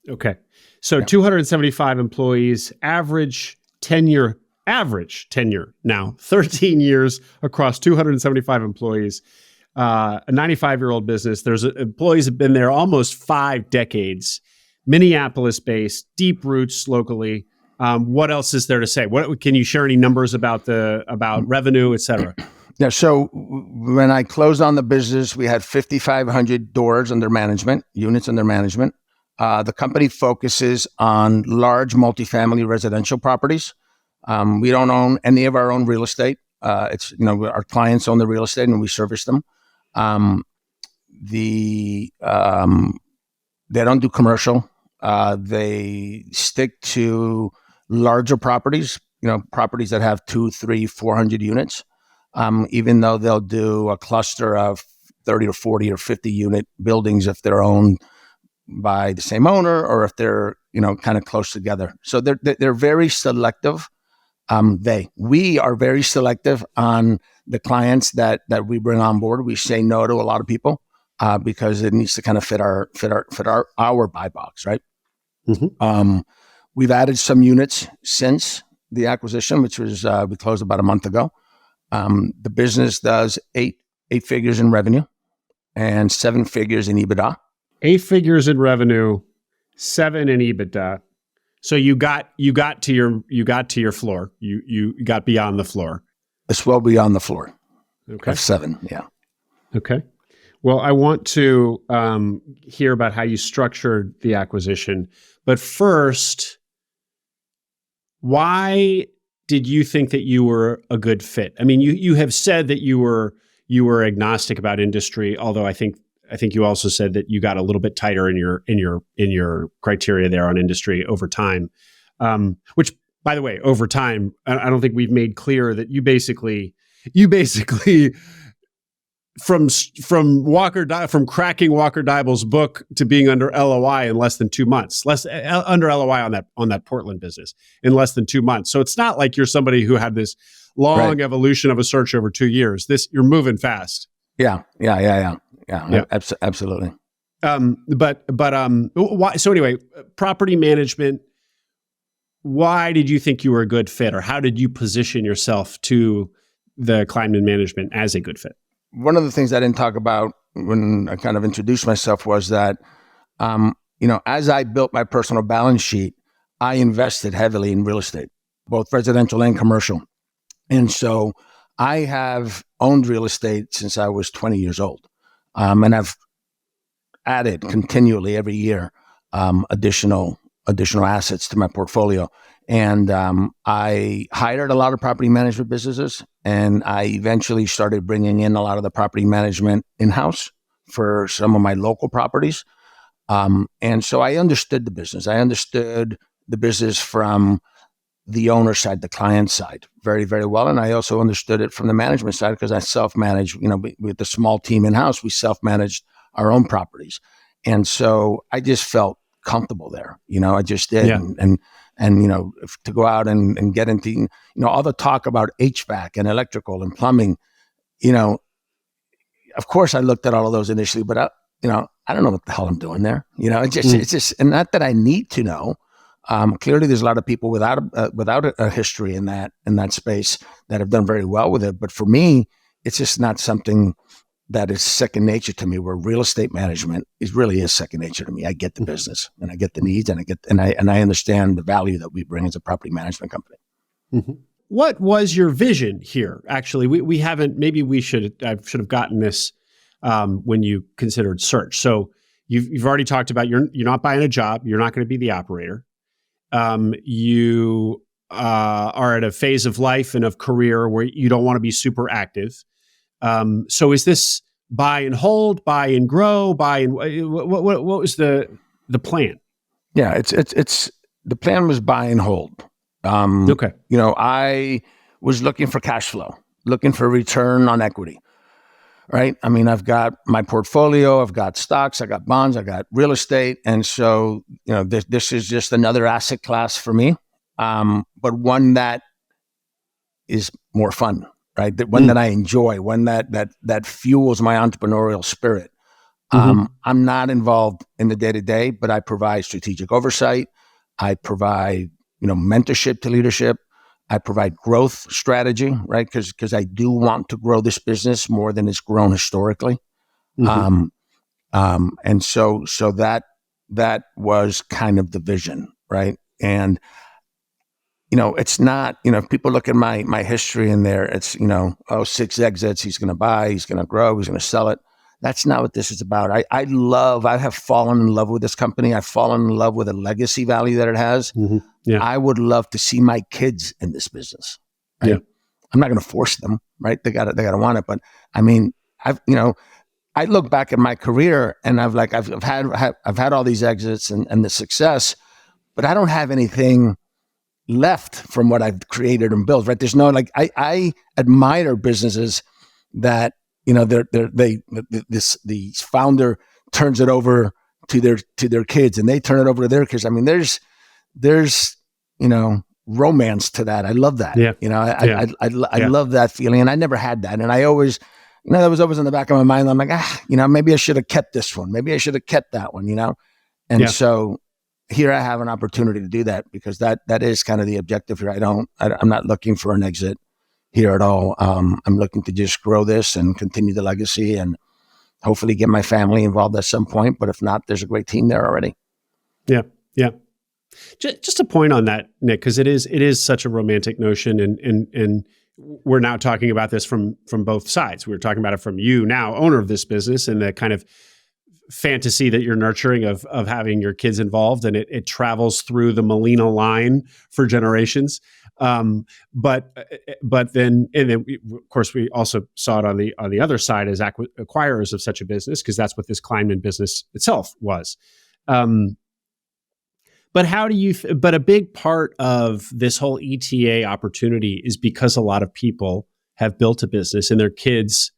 S1: Okay. So 275 employees, average tenure now, 13 years across 275 employees, a 95-year-old business. There's employees have been there almost 5 decades, Minneapolis-based, deep roots locally. What else is there to say? What can you share any numbers about revenue, et cetera?
S2: Yeah. So when I closed on the business, we had 5,500 doors under management, units under management. The company focuses on large multifamily residential properties. We don't own any of our own real estate. It's our clients own the real estate and we service them. They don't do commercial. They stick to larger properties. Properties that have 200, 300, 400 units. Even though they'll do a cluster of 30 or 40 or 50 unit buildings if they're owned by the same owner or if they're kind of close together. So they're very selective. We are very selective on the clients that we bring on board. We say no to a lot of people because it needs to kind of fit our buy box, right?
S1: Mm-hmm.
S2: We've added some units since the acquisition, which was we closed about a month ago. The business does eight figures in revenue and 7 figures in EBITDA.
S1: 8 figures in revenue, 7 in EBITDA. So you got to your floor. You got beyond the floor.
S2: It's well beyond the floor.
S1: Okay.
S2: Of 7, yeah.
S1: Okay. Well, I want to hear about how you structured the acquisition. But first, why did you think that you were a good fit? I mean, you have said that you were agnostic about industry, although I think you also said that you got a little bit tighter in your criteria there on industry over time. Which, by the way, over time, I don't think we've made clear that you basically from cracking Walker Dybel's book to being under LOI in less than 2 months, under LOI on that Portland business in less than 2 months. So it's not like you're somebody who had this long evolution of a search over 2 years. You're moving fast.
S2: Yeah. Absolutely.
S1: Why? So anyway, property management. Why did you think you were a good fit, or how did you position yourself to the Kleinman management as a good fit?
S2: One of the things I didn't talk about when I kind of introduced myself was that, as I built my personal balance sheet, I invested heavily in real estate, both residential and commercial. And so I have owned real estate since I was 20 years old. And I've added continually every year additional assets to my portfolio. And I hired a lot of property management businesses, and I eventually started bringing in a lot of the property management in-house for some of my local properties. And so I understood the business. I understood the business from the owner side, the client side, very, very well. And I also understood it from the management side because I self-manage, with the small team in-house, we self-managed our own properties. And so I just felt comfortable there. I just did.
S1: Yeah.
S2: And to go out and get into, all the talk about HVAC and electrical and plumbing, of course I looked at all of those initially, but I don't know what the hell I'm doing there. It's just, and not that I need to know. Clearly there's a lot of people without a history in that space that have done very well with it. But for me, it's just not something that is second nature to me, where real estate management really is second nature to me. I get the business and I get the needs and I understand the value that we bring as a property management company.
S1: Mm-hmm. What was your vision here? Actually, we haven't, maybe I should have gotten this when you considered search. So you've already talked about you're not buying a job. You're not going to be the operator. You are at a phase of life and of career where you don't want to be super active. So is this buy and hold, buy and grow, what was the plan?
S2: Yeah, it's the plan was buy and hold.
S1: Okay.
S2: I was looking for cash flow, looking for return on equity, right? I mean, I've got my portfolio, I've got stocks, I got bonds, I got real estate. And so, this is just another asset class for me. But one that is more fun. Right, one that I enjoy, one that fuels my entrepreneurial spirit. I'm not involved in the day-to-day, but I provide strategic oversight. I provide, mentorship to leadership. I provide growth strategy, right? Because I do want to grow this business more than it's grown historically. And so that was kind of the vision, right? And it's not, if people look at my history in there, it's, 6 exits, he's going to buy, he's going to grow, he's going to sell it. That's not what this is about. I have fallen in love with this company. I've fallen in love with the legacy value that it has.
S1: Mm-hmm. Yeah.
S2: I would love to see my kids in this business. Right?
S1: Yeah.
S2: I'm not going to force them, right? They got to want it. But I mean, I look back at my career and I've had all these exits and the success, but I don't have anything left from what I've created and built, right? There's no, I admire businesses that, the founder turns it over to their kids and they turn it over to their kids. I mean, there's romance to that. I love that.
S1: Yeah.
S2: I love that feeling. And I never had that. And I always, that was always in the back of my mind. I'm like, maybe I should have kept this one. Maybe I should have kept that one, And so here I have an opportunity to do that because that is kind of the objective here. I'm not looking for an exit here at all. I'm looking to just grow this and continue the legacy and hopefully get my family involved at some point. But if not, there's a great team there already.
S1: Yeah. Yeah. Just a point on that, Nick, because it is such a romantic notion, and we're now talking about this from both sides. We're talking about it from you now, owner of this business, and the kind of fantasy that you're nurturing of having your kids involved, and it travels through the Molina line for generations. But then of course we also saw it on the other side as acquirers of such a business, because that's what this Kleinman business itself was. But how do you? But a big part of this whole ETA opportunity is because a lot of people have built a business, and their kids,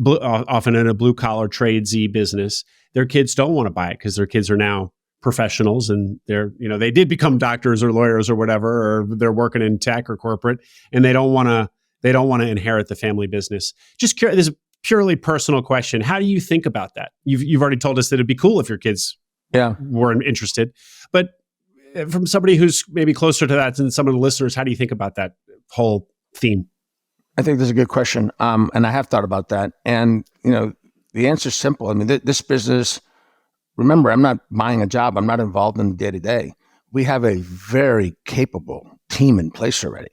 S1: often in a blue collar tradesy business, their kids don't want to buy it because their kids are now professionals, and they did become doctors or lawyers or whatever, or they're working in tech or corporate, and they don't want to inherit the family business. Just curious, this is a purely personal question. How do you think about that? You've already told us that it'd be cool if your kids weren't interested, but from somebody who's maybe closer to that than some of the listeners, how do you think about that whole theme?
S2: I think that's a good question. And I have thought about that. And, the answer is simple. I mean, this business, remember, I'm not buying a job. I'm not involved in the day-to-day. We have a very capable team in place already.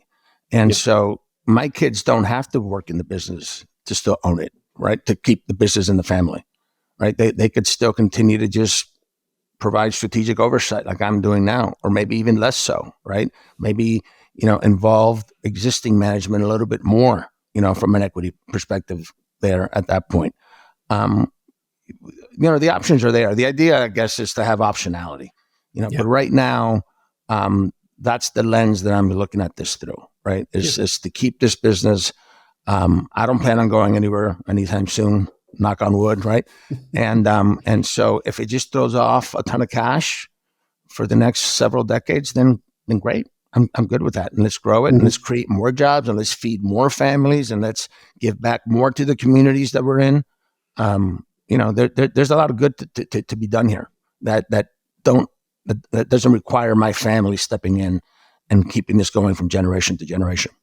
S2: And so my kids don't have to work in the business to still own it, right? To keep the business in the family, right? They could still continue to just provide strategic oversight like I'm doing now, or maybe even less so, right? Maybe, involve existing management a little bit more, from an equity perspective there at that point. The options are there. The idea, I guess, is to have optionality, but right now, that's the lens that I'm looking at this through, right? Is to keep this business. I don't plan on going anywhere anytime soon. Knock on wood, right? And so if it just throws off a ton of cash for the next several decades, then great. I'm good with that. And let's grow it, and let's create more jobs, and let's feed more families, and let's give back more to the communities that we're in. There's a lot of good to be done here that doesn't require my family stepping in and keeping this going from generation to generation.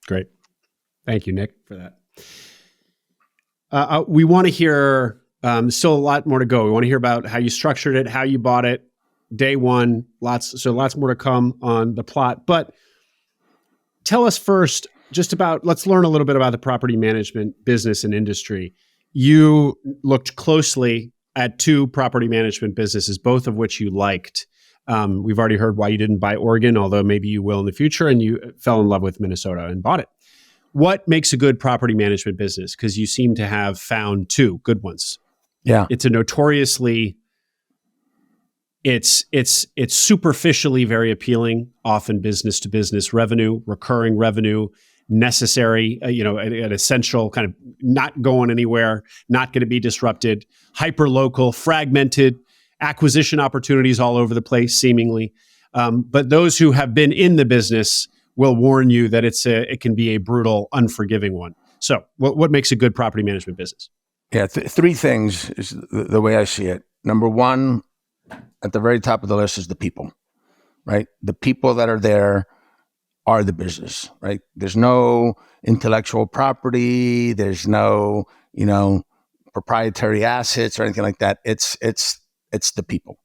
S1: Great. Thank you, Nick, for that. We want to hear, still a lot more to go. We want to hear about how you structured it, how you bought it, day one, lots more to come on the plot. But tell us first, let's learn a little bit about the property management business and industry. You looked closely at two property management businesses, both of which you liked. We've already heard why you didn't buy Oregon, although maybe you will in the future, and you fell in love with Minnesota and bought it. What makes a good property management business? Because you seem to have found two good ones.
S2: Yeah.
S1: It's a notoriously, it's superficially very appealing, often business to business revenue, recurring revenue, necessary, an essential kind of not going anywhere, not going to be disrupted, hyper local, fragmented, acquisition opportunities all over the place, seemingly. But those who have been in the business will warn you that it can be a brutal, unforgiving one. So what makes a good property management business?
S2: Yeah, three things is the way I see it. Number one, at the very top of the list is the people, right? The people that are there are the business, right? There's no intellectual property. There's no, proprietary assets or anything like that. It's the people.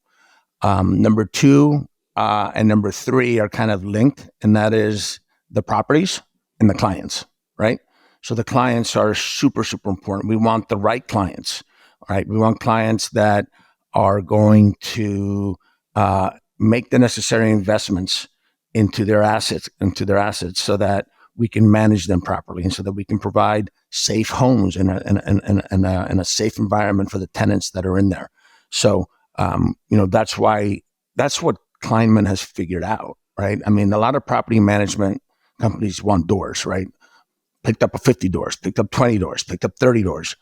S2: Number two, and number three are kind of linked, and that is the properties and the clients, right? So the clients are super, super important. We want the right clients, right? We want clients that are going to make the necessary investments into their assets so that we can manage them properly, and so that we can provide safe homes and a safe environment for the tenants that are in there. So, that's what Kleinman has figured out, right? I mean, a lot of property management companies want doors, right? Picked up 50 doors, picked up 20 doors, picked up 30 doors.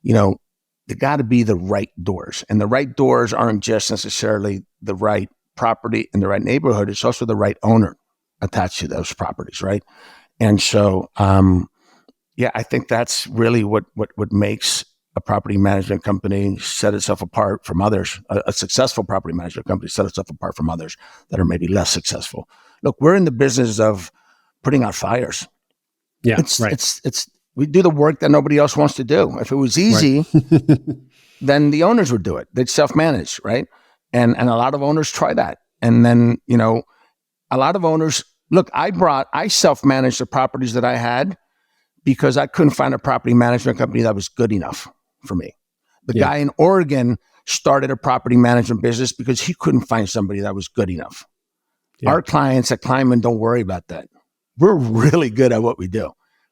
S2: They got to be the right doors. And the right doors aren't just necessarily the right property in the right neighborhood. It's also the right owner attached to those properties, right? And so, I think that's really what makes a property management company set itself apart from others, a successful property management company set itself apart from others that are maybe less successful. Look, we're in the business of putting out fires.
S1: Yeah,
S2: We do the work that nobody else wants to do. If it was easy, then the owners would do it. They'd self-manage, right? And a lot of owners try that. And then, a lot of owners, look, I self-managed the properties that I had because I couldn't find a property management company that was good enough for me. The guy in Oregon started a property management business because he couldn't find somebody that was good enough. Yeah. Our clients at Kleinman don't worry about that. We're really good at what we do.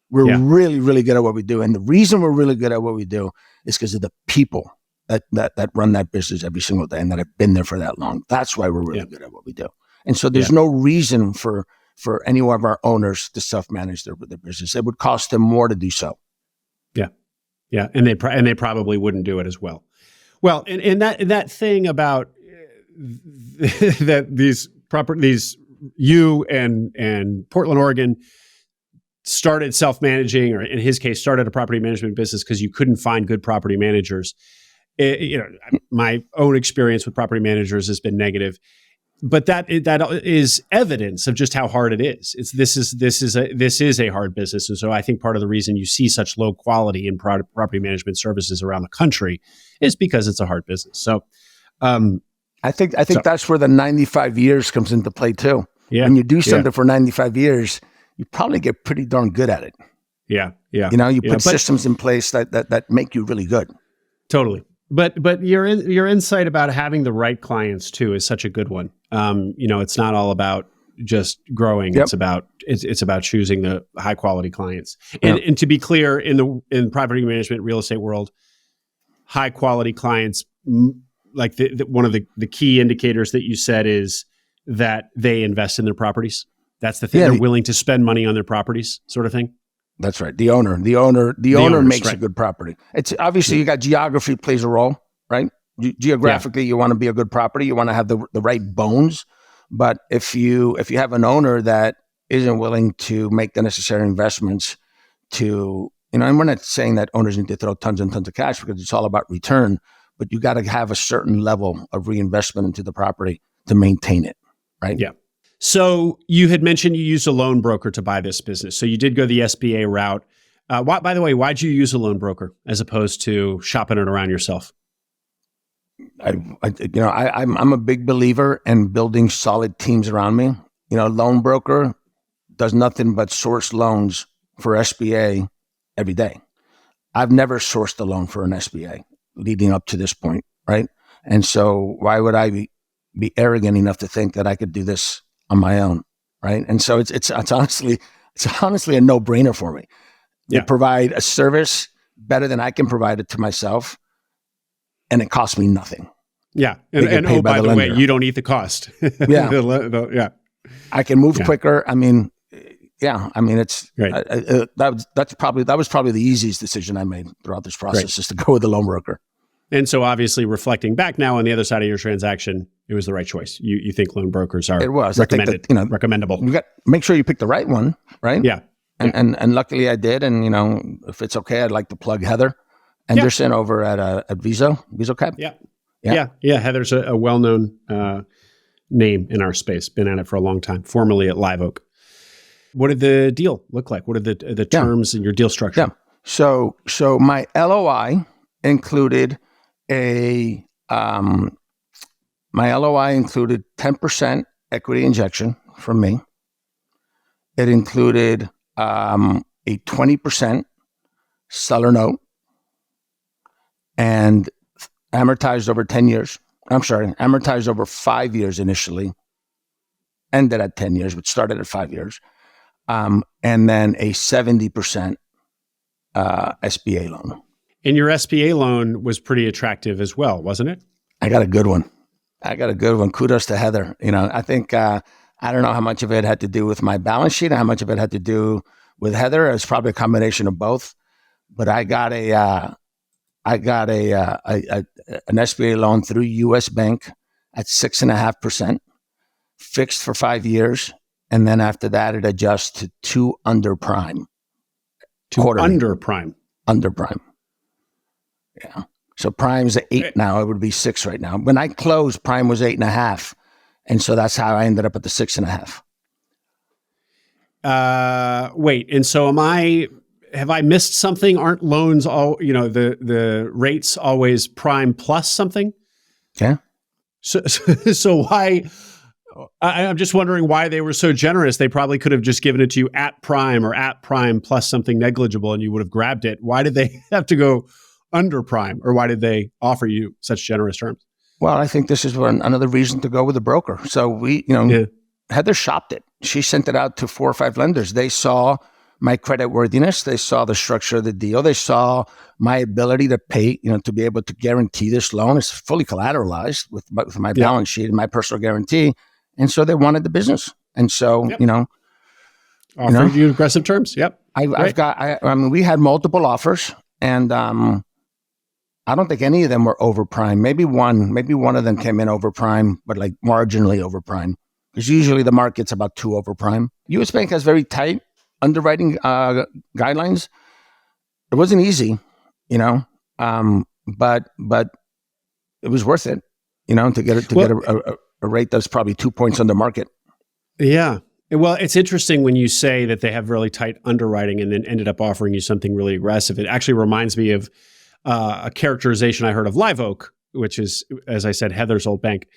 S2: We're really, really good at what we do. And the reason we're really good at what we do is because of the people that run that business every single day and that have been there for that long. That's why we're really good at what we do. And so there's no reason for any one of our owners to self-manage their business. It would cost them more to do so. Yeah.
S1: Yeah. And they probably wouldn't do it as well. Well, and that thing about that these you and Portland, Oregon started self-managing, or in his case, started a property management business because you couldn't find good property managers. My own experience with property managers has been negative, but that is evidence of just how hard it is. This is a hard business, and so I think part of the reason you see such low quality in property management services around the country is because it's a hard business. So,
S2: I think that's where the 95 years comes into play too.
S1: Yeah,
S2: when you do something for 95 years. You probably get pretty darn good at it.
S1: Yeah.
S2: You put systems in place that make you really good.
S1: Totally. But your insight about having the right clients too is such a good one. It's not all about just growing. Yep. It's about choosing the high quality clients. And to be clear, in property management real estate world, high quality clients, like one of the key indicators that you said is that they invest in their properties. That's the thing. They're willing to spend money on their properties, sort of thing.
S2: That's right. The owner makes a good property. It's obviously you got geography plays a role, right? Geographically, you want to be a good property. You want to have the right bones. But if you have an owner that isn't willing to make the necessary investments to, and we're not saying that owners need to throw tons and tons of cash because it's all about return, but you got to have a certain level of reinvestment into the property to maintain it, right?
S1: Yeah. So you had mentioned you used a loan broker to buy this business. So you did go the SBA route. By the way, why'd you use a loan broker as opposed to shopping it around yourself?
S2: I'm a big believer in building solid teams around me. Loan broker does nothing but source loans for SBA every day. I've never sourced a loan for an SBA leading up to this point, right? And so why would I be arrogant enough to think that I could do this on my own, right? And so it's honestly a no-brainer for me. They provide a service better than I can provide it to myself, and it costs me nothing.
S1: Yeah, and oh, by the way, you don't eat the cost.
S2: Yeah, I can move quicker. It's
S1: great.
S2: That was probably the easiest decision I made throughout this process, is to go with a loan broker.
S1: And so obviously reflecting back now on the other side of your transaction, it was the right choice. You think loan brokers are recommended, recommendable.
S2: You got make sure you pick the right one, right?
S1: Yeah.
S2: And luckily I did. And, if it's okay, I'd like to plug Heather Anderson over at VisoCap.
S1: Yeah. Heather's a well-known name in our space, been at it for a long time, formerly at Live Oak. What did the deal look like? What are the terms in your deal structure?
S2: Yeah. So my LOI included my LOI included 10% equity injection from me. It included a 20% seller note and amortized over 10 years. Amortized over 5 years initially, ended at 10 years, but started at 5 years. And then a 70% SBA loan.
S1: And your SBA loan was pretty attractive as well, wasn't it?
S2: I got a good one. Kudos to Heather. I think, I don't know how much of it had to do with my balance sheet and how much of it had to do with Heather. It's probably a combination of both. But I got an SBA loan through U.S. Bank at 6.5%, fixed for 5 years. And then after that, it adjusts to 2 under prime.
S1: Under prime.
S2: Under prime. Yeah. So Prime's at 8 now. It would be 6 right now. When I closed, Prime was 8.5. And so that's how I ended up at the 6.5.
S1: Wait, and so have I missed something? Aren't loans all, the rates always prime plus something?
S2: Yeah.
S1: So why, I'm just wondering why they were so generous. They probably could have just given it to you at prime or at prime plus something negligible and you would have grabbed it. Why did they have to go under prime, or why did they offer you such generous terms?
S2: Well, I think this is another reason to go with a broker. So we, Heather shopped it. She sent it out to 4 or 5 lenders. They saw my credit worthiness. They saw the structure of the deal. They saw my ability to pay, to be able to guarantee this loan. It's fully collateralized with my balance sheet and my personal guarantee. And so they wanted the business. And so,
S1: offered you aggressive terms. Yep.
S2: We had multiple offers, and I don't think any of them were over prime. Maybe one of them came in over prime, but like marginally over prime. Because usually the market's about 2 over prime. U.S. Bank has very tight underwriting guidelines. It wasn't easy, but it was worth it, to get a rate that's probably 2 points under market.
S1: Yeah. Well, it's interesting when you say that they have really tight underwriting and then ended up offering you something really aggressive. It actually reminds me of a characterization I heard of Live Oak, which is, as I said, Heather's old bank,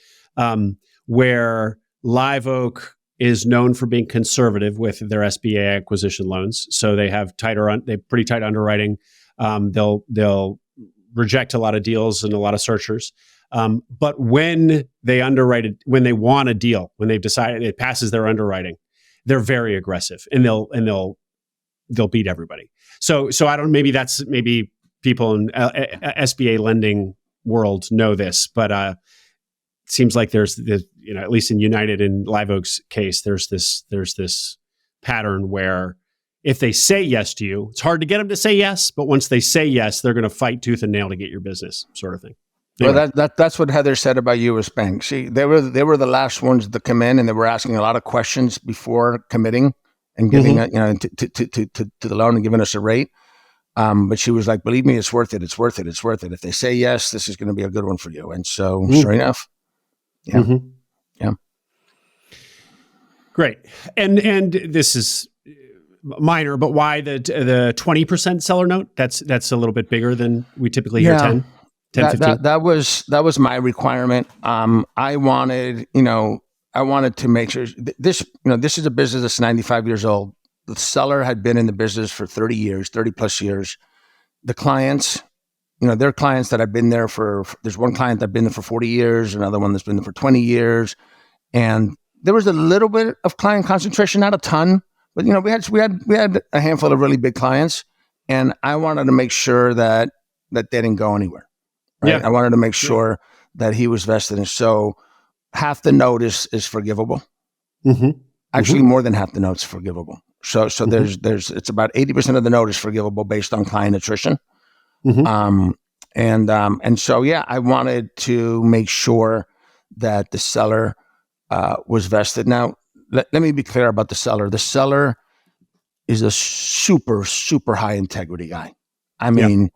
S1: where Live Oak is known for being conservative with their SBA acquisition loans. So they have pretty tight underwriting. They'll reject a lot of deals and a lot of searchers. But when they want a deal, when they've decided it passes their underwriting, they're very aggressive and they'll beat everybody. So maybe people in SBA lending world know this, but it seems like there's this, at least in United and Live Oak's case, there's this pattern where if they say yes to you, it's hard to get them to say yes, but once they say yes, they're going to fight tooth and nail to get your business, sort of thing.
S2: Anyway. Well, that's what Heather said about U.S. Bank. See, they were the last ones to come in, and they were asking a lot of questions before committing and giving to the loan and giving us a rate. But she was like, "Believe me, it's worth it. It's worth it. It's worth it. If they say yes, this is going to be a good one for you." And so, sure enough, yeah.
S1: Great. And this is minor, but why the 20% seller note? That's a little bit bigger than we typically hear. 10, 15.
S2: That was my requirement. I wanted to make sure this is a business that's 95 years old. The seller had been in the business for 30 plus years. The clients, they're clients that have been there there's one client that's been there for 40 years, another one that's been there for 20 years. And there was a little bit of client concentration, not a ton, but we had a handful of really big clients, and I wanted to make sure that they didn't go anywhere. Right? Yeah. I wanted to make sure that he was vested. And so half the note is forgivable. Actually, more than half the note's forgivable. So there's it's about 80% of the note is forgivable based on client attrition. And so, I wanted to make sure that the seller was vested. Now, let me be clear about the seller. The seller is a super, super high integrity guy. I mean,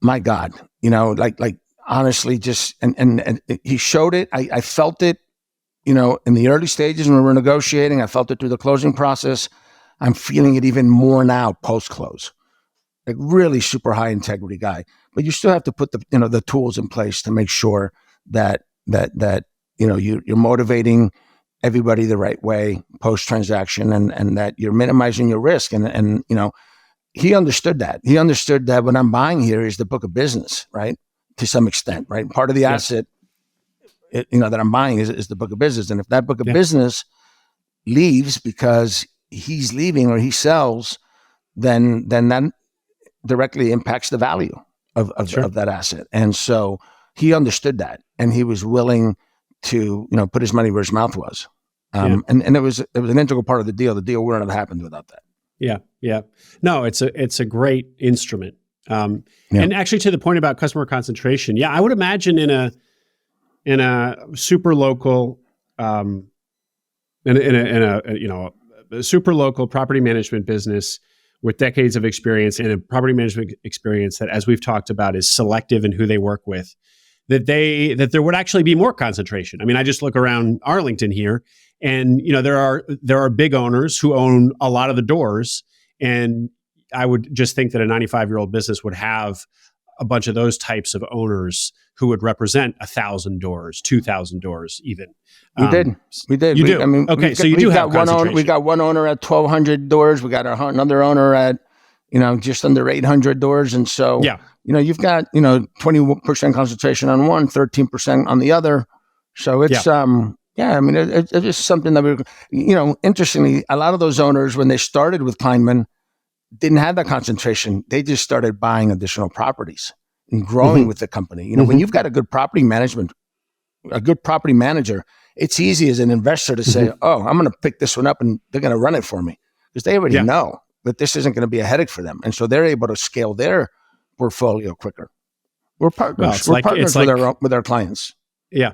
S2: my God, like honestly, just, and he showed it. I felt it, in the early stages when we were negotiating. I felt it through the closing process. I'm feeling it even more now post-close. Like really super high integrity guy, but you still have to put the tools in place to make sure that you're motivating everybody the right way post transaction, and that you're minimizing your risk. And he understood that. He understood that what I'm buying here is the book of business, right? To some extent, right? Part of the asset, that I'm buying is the book of business, and if that book of business leaves because he's leaving or he sells, then that directly impacts the value of that asset. And so he understood that, and he was willing to, put his money where his mouth was. And it was an integral part of the deal. The deal wouldn't have happened without that. Yeah. No, it's a great instrument. And actually, to the point about customer concentration, I would imagine in a super local, in a super local property management business
S1: with decades of experience and a property management experience that, as we've talked about, is selective in who they work with, that there would actually be more concentration. I mean, I just look around Arlington here, and there are big owners who own a lot of the doors, and I would just think that a 95-year-old business would have a bunch of those types of owners who would represent 1,000 doors, 2,000 doors, even.
S2: We did.
S1: You do.
S2: I mean,
S1: okay, so you do have concentration.
S2: We got one owner at 1,200 doors. We got another owner at, just under 800 doors, and so you've got 20% concentration on one, 13% on the other. So it's I mean, it's just something that interestingly, a lot of those owners, when they started with Kleinman, didn't have that concentration. They just started buying additional properties and growing with the company. When you've got a good property manager, it's easy as an investor to say, oh, I'm going to pick this one up and they're going to run it for me, because they already know that this isn't going to be a headache for them. And so they're able to scale their portfolio quicker. We're partners. We're partners with our clients.
S1: Yeah.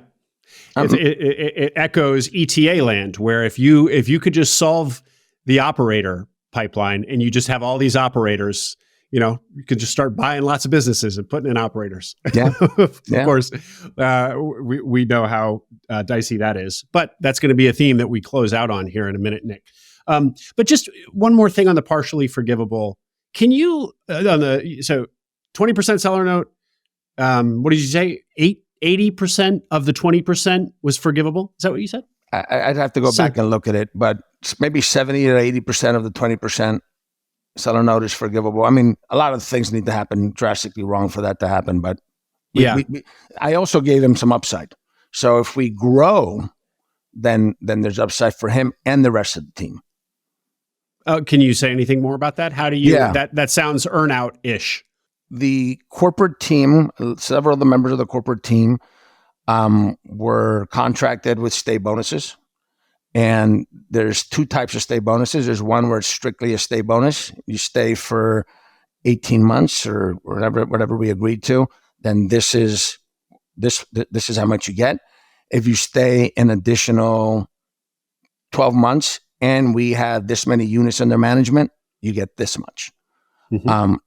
S1: It echoes ETA land, where if you could just solve the operator pipeline and you just have all these operators, you could just start buying lots of businesses and putting in operators.
S2: Yeah.
S1: Of course, we know how dicey that is, but that's going to be a theme that we close out on here in a minute, Nick. But just one more thing on the partially forgivable. Can you, so 20% seller note, what did you say? 80% of the 20% was forgivable? Is that what you said?
S2: I'd have to go back and look at it, but maybe 70 or 80% of the 20% seller note is forgivable. I mean, a lot of things need to happen drastically wrong for that to happen, but I also gave him some upside. So if we grow, then there's upside for him and the rest of the team.
S1: Can you say anything more about that? How do you, that sounds earn-out-ish.
S2: The corporate team, several of the members of the corporate team were contracted with stay bonuses. And there's two types of stay bonuses. There's one where it's strictly a stay bonus. You stay for 18 months or whatever we agreed to, then this is how much you get. If you stay an additional 12 months and we have this many units under management, you get this much.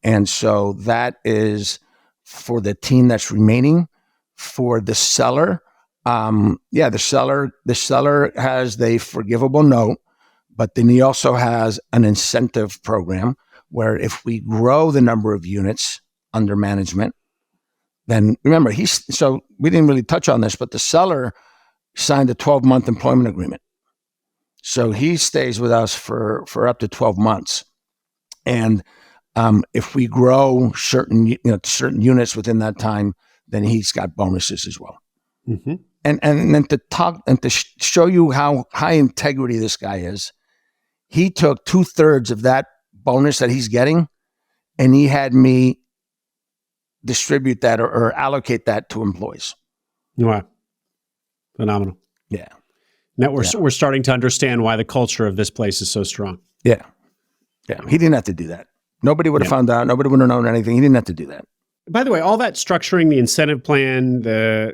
S2: And so that is for the team that's remaining. For the seller, the seller has the forgivable note, but then he also has an incentive program where if we grow the number of units under management, then remember, so we didn't really touch on this, but the seller signed a 12-month employment agreement. So he stays with us for up to 12 months. And if we grow certain units within that time, then he's got bonuses as well. And then to show you how high integrity this guy is, he took 2/3 of that bonus that he's getting, and he had me distribute that or allocate that to employees.
S1: Wow, phenomenal!
S2: Yeah.
S1: Now we're starting to understand why the culture of this place is so strong.
S2: Yeah. He didn't have to do that. Nobody would have found out. Nobody would have known anything. He didn't have to do that.
S1: By the way, all that structuring, the incentive plan, the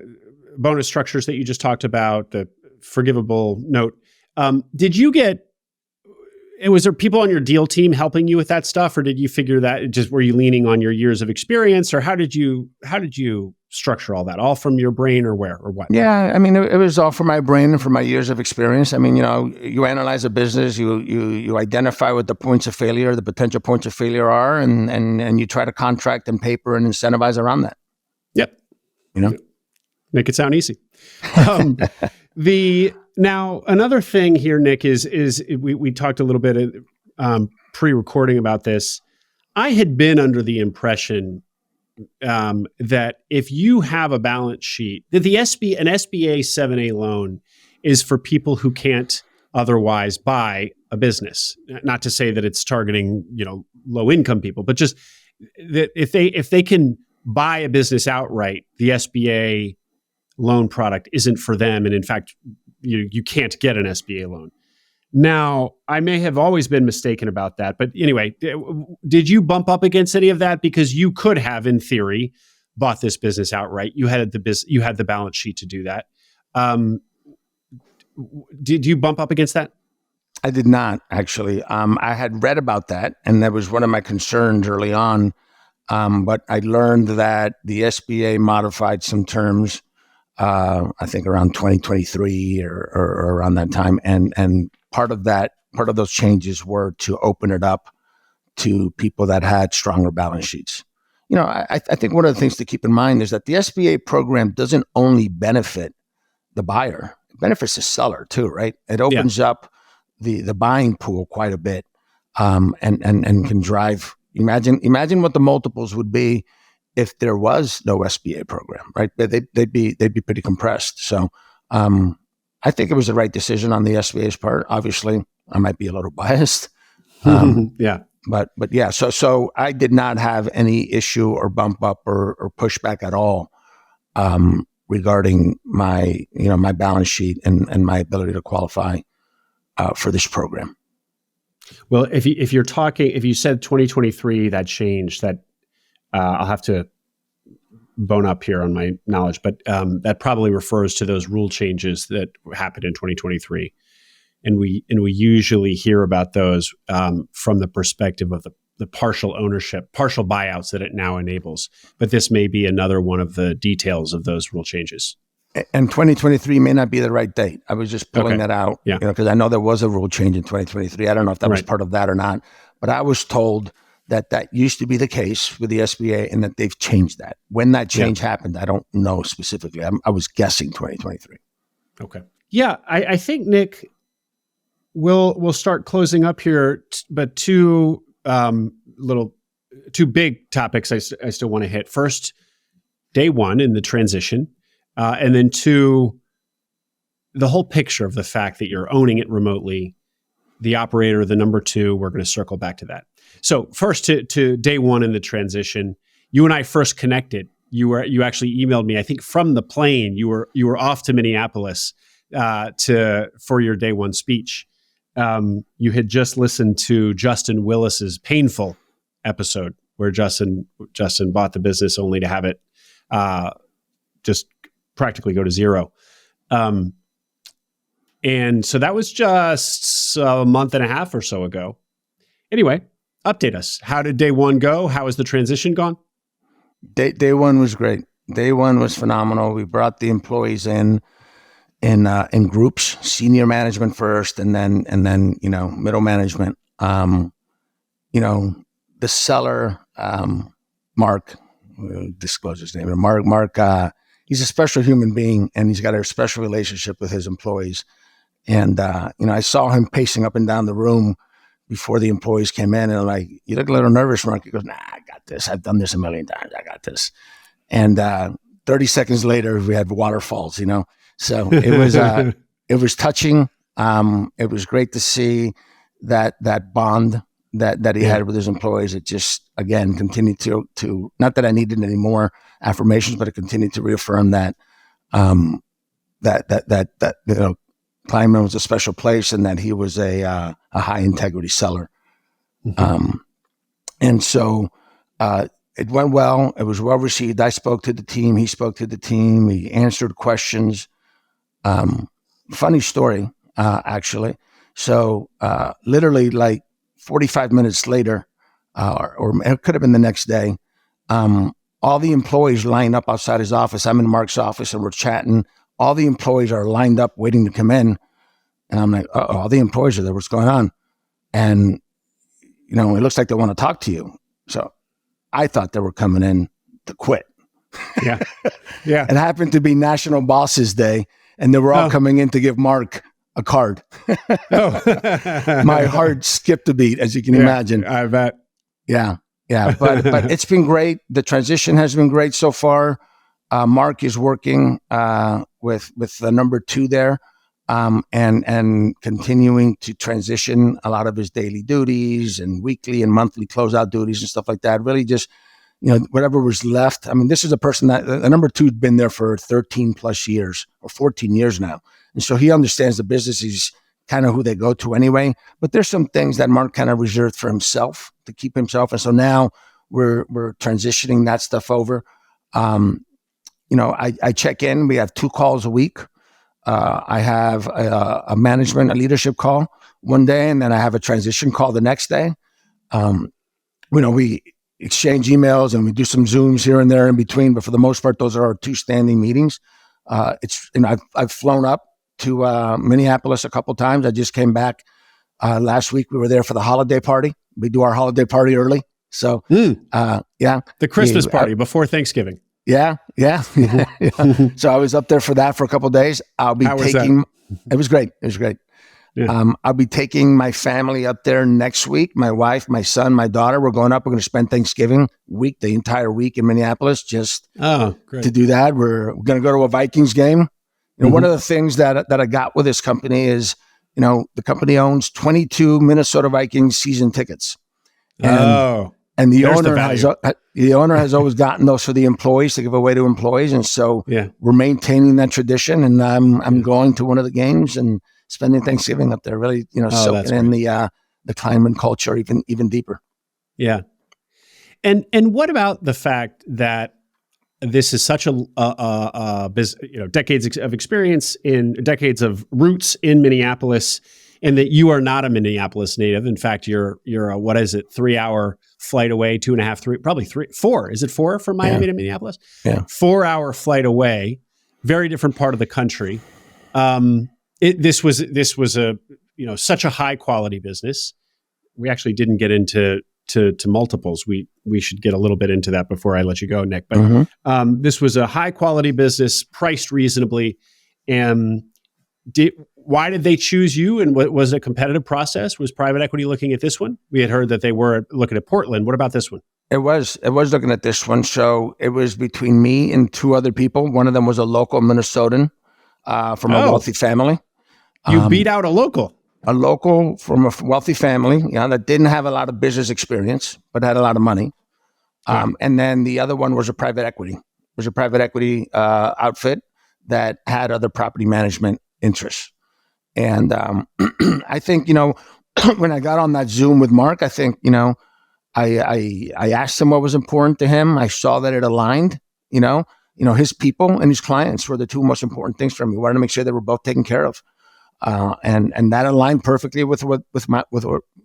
S1: bonus structures that you just talked about, the forgivable note, was there people on your deal team helping you with that stuff, or did you figure that, just were you leaning on your years of experience, or how did you structure all that? All from your brain, or where, or what?
S2: Yeah, I mean, it was all from my brain and from my years of experience. I mean, you analyze a business, you identify what the points of failure, the potential points of failure are, and you try to contract and paper and incentivize around that.
S1: Yep. Make it sound easy. Now, another thing here, Nick, is we talked a little bit pre-recording about this. I had been under the impression that if you have a balance sheet, that an SBA 7A loan is for people who can't otherwise buy a business. Not to say that it's targeting low income people, but just that if they can buy a business outright, the SBA loan product isn't for them, and in fact, you can't get an SBA loan. Now, I may have always been mistaken about that, but anyway, did you bump up against any of that? Because you could have, in theory, bought this business outright. You had the balance sheet to do that. Did you bump up against that?
S2: I did not actually. I had read about that, and that was one of my concerns early on. But I learned that the SBA modified some terms, I think around 2023 or around that time, and part of those changes were to open it up to people that had stronger balance sheets. I think one of the things to keep in mind is that the SBA program doesn't only benefit the buyer; it benefits the seller too, right? It opens up the buying pool quite a bit, and can drive. Imagine what the multiples would be if there was no SBA program, right? They'd be pretty compressed. So I think it was the right decision on the SBA's part. Obviously, I might be a little biased.
S1: Yeah.
S2: But yeah, so I did not have any issue or bump up or pushback at all regarding my balance sheet and my ability to qualify for this program.
S1: Well, if you said 2023 that changed, that I'll have to bone up here on my knowledge, but that probably refers to those rule changes that happened in 2023. And we usually hear about those from the perspective of the partial ownership, partial buyouts that it now enables. But this may be another one of the details of those rule changes.
S2: And 2023 may not be the right date. I was just pulling that out, because I know there was a rule change in 2023. I don't know if that was part of that or not, but I was told that used to be the case with the SBA and that they've changed that. When that change happened, I don't know specifically. I was guessing 2023.
S1: Okay. Yeah, I think, Nick, we'll start closing up here, but two big topics I still want to hit. First, day one in the transition, and then two, the whole picture of the fact that you're owning it remotely, the operator, the number two. We're going to circle back to that. So first, to day one in the transition, you and I first connected. You actually emailed me, I think, from the plane. You were off to Minneapolis for your day one speech. You had just listened to Justin Willis's Painful episode, where Justin bought the business only to have it just practically go to zero. And so that was just a month and a half or so ago. Anyway, update us. How did day one go? How has the transition gone?
S2: Day one was great. Day one was phenomenal. We brought the employees in groups, senior management first, and then middle management. The seller, Mark, disclose his name. Mark, he's a special human being, and he's got a special relationship with his employees. And I saw him pacing up and down the room before the employees came in, and I'm like, "You look a little nervous, Mark." He goes, "Nah, I got this. I've done this a million times. I got this." And 30 seconds later, we had waterfalls. So it was touching. It was great to see that bond that he had with his employees. It just, again, continued to not that I needed any more affirmations, but it continued to reaffirm that Kleinman was a special place and that he was a high integrity seller. Mm-hmm. And so it went well. It was well received. I spoke to the team. He spoke to the team. He answered questions. Funny story, actually. So literally like 45 minutes later, or it could have been the next day, all the employees lined up outside his office. I'm in Mark's office and we're chatting. All the employees are lined up waiting to come in. And I'm like, all the employees are there. What's going on? And, it looks like they want to talk to you. So I thought they were coming in to quit.
S1: Yeah. Yeah.
S2: It happened to be National Bosses Day, and they were all coming in to give Mark a card. My heart skipped a beat, as you can imagine.
S1: I bet.
S2: Yeah. Yeah. But it's been great. The transition has been great so far. Mark is working with the number two there, and continuing to transition a lot of his daily duties and weekly and monthly closeout duties and stuff like that. Really just, whatever was left. I mean, this is a person that the number two's been there for 13 plus years or 14 years now. And so he understands the business. He's kind of who they go to anyway. But there's some things that Mark kind of reserved for himself to keep himself. And so now we're transitioning that stuff over. I check in. We have 2 calls a week. I have a leadership call one day, and then I have a transition call the next day. We exchange emails and we do some Zooms here and there in between, but for the most part, those are our two standing meetings. I've flown up to Minneapolis a couple times. I just came back last week. We were there for the holiday party. We do our holiday party early. So,
S1: the Christmas party before Thanksgiving.
S2: Yeah. So I was up there for that for a couple of days. It was great. It was great. Yeah. I'll be taking my family up there next week. My wife, my son, my daughter. We're going up. We're going to spend Thanksgiving week, the entire week in Minneapolis, just to do that. We're going to go to a Vikings game. One of the things that I got with this company is, the company owns 22 Minnesota Vikings season tickets. And the owner has always gotten those for the employees to give away to employees, and so we're maintaining that tradition. And I'm going to one of the games and spending Thanksgiving up there, really, soaking in the Kleinman culture even deeper.
S1: Yeah, and what about the fact that this is such a decades of experience in decades of roots in Minneapolis, and that you are not a Minneapolis native. In fact, you're a, 3-hour flight away, 2.5, 3, probably 4. Is it 4 from Miami to Minneapolis? Yeah. 4-hour flight away, very different part of the country. This was a, such a high quality business. We actually didn't get into multiples. We should get a little bit into that before I let you go, Nick. But this was a high quality business, priced reasonably. And why did they choose you? And was it a competitive process? Was private equity looking at this one? We had heard that they were looking at Portland. What about this one?
S2: It was looking at this one. So it was between me and 2 other people. One of them was a local Minnesotan from a wealthy family.
S1: You beat out a local.
S2: A local from a wealthy family, that didn't have a lot of business experience, but had a lot of money. And then the other one was a private equity. It was a private equity outfit that had other property management interests. And I think, when I got on that Zoom with Mark, I think, I asked him what was important to him. I saw that it aligned, his people and his clients were the 2 most important things for me. We wanted to make sure they were both taken care of. And that aligned perfectly with what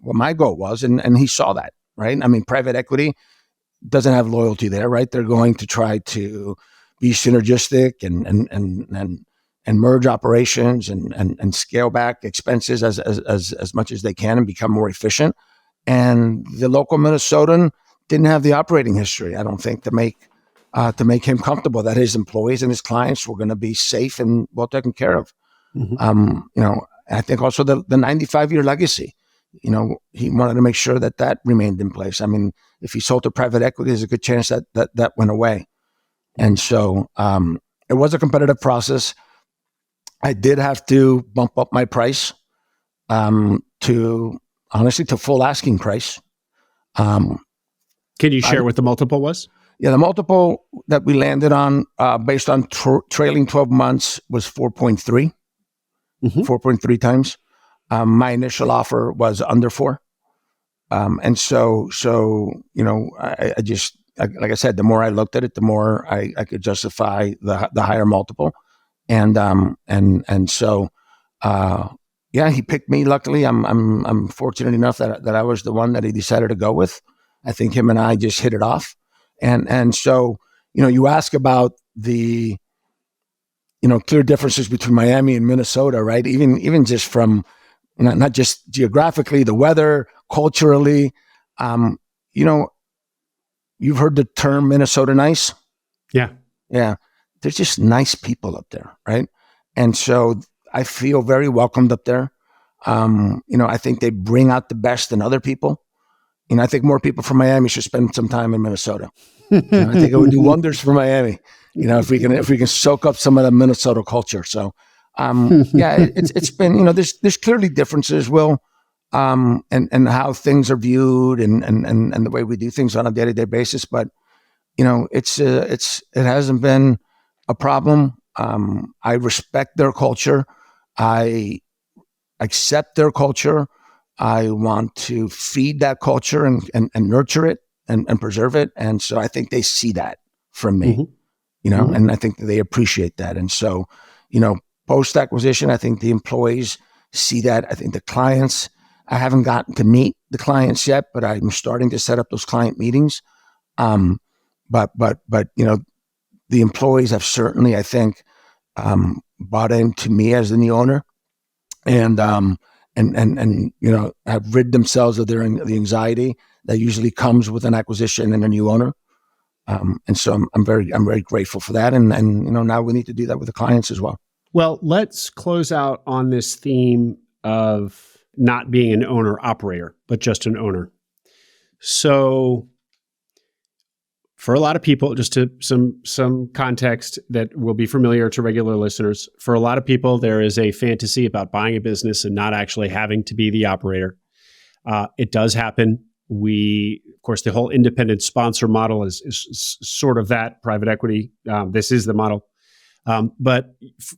S2: my goal was. And he saw that, right? I mean, private equity doesn't have loyalty there, right? They're going to try to be synergistic and merge operations and scale back expenses as much as they can and become more efficient. And the local Minnesotan didn't have the operating history, I don't think, to make him comfortable that his employees and his clients were going to be safe and well taken care of. I think also the 95-year legacy, he wanted to make sure that remained in place. I mean, if he sold to private equity, there's a good chance that went away. And so it was a competitive process. I did have to bump up my price to full asking price.
S1: Can you share what the multiple was?
S2: Yeah, the multiple that we landed on based on trailing 12 months was 4.3. 4.3 times. My initial offer was under 4. And so, I just, like I said, the more I looked at it, the more I could justify the higher multiple. And so, he picked me. Luckily, I'm fortunate enough that I was the one that he decided to go with. I think him and I just hit it off. And so, you ask about the, clear differences between Miami and Minnesota, right? Even just from, not just geographically, the weather, culturally, you've heard the term Minnesota nice.
S1: Yeah.
S2: Yeah. There's just nice people up there, right? And so I feel very welcomed up there. I think they bring out the best in other people. I think more people from Miami should spend some time in Minnesota. I think it would do wonders for Miami. If we can soak up some of the Minnesota culture. So, it's been, there's clearly differences, Will, and how things are viewed and the way we do things on a day-to-day basis. But, it hasn't been a problem. I respect their culture. I accept their culture. I want to feed that culture and nurture it and preserve it. And so I think they see that from me. And I think they appreciate that. And so, post-acquisition, I think the employees see that. I think the clients, I haven't gotten to meet the clients yet, but I'm starting to set up those client meetings. But the employees have certainly, I think, bought into me as the new owner, and have rid themselves of the anxiety that usually comes with an acquisition and a new owner. And so I'm very grateful for that. And now we need to do that with the clients as well.
S1: Well, let's close out on this theme of not being an owner operator, but just an owner. So for a lot of people, just to some context that will be familiar to regular listeners, for a lot of people, there is a fantasy about buying a business and not actually having to be the operator. It does happen. Of course, the whole independent sponsor model is sort of that, private equity. This is the model. But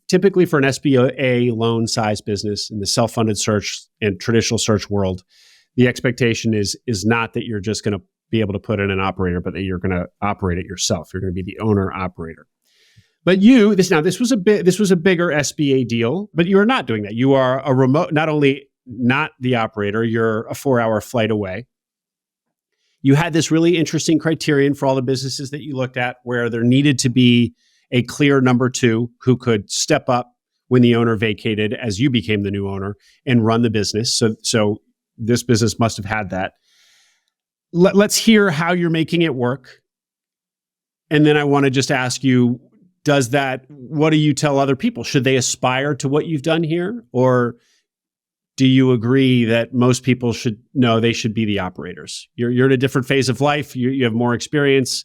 S1: typically for an SBA loan size business in the self-funded search and traditional search world, the expectation is not that you're just going to be able to put in an operator, but that you're going to operate it yourself. You're going to be the owner operator. But this was a bigger SBA deal, but you are not doing that. You are a remote, not only not the operator, you're a 4-hour flight away. You had this really interesting criterion for all the businesses that you looked at where there needed to be a clear number two who could step up when the owner vacated as you became the new owner and run the business. So this business must have had that. Let's hear how you're making it work. And then I want to just ask you, what do you tell other people? Should they aspire to what you've done here? Or do you agree that most people they should be the operators? You're in a different phase of life. You have more experience.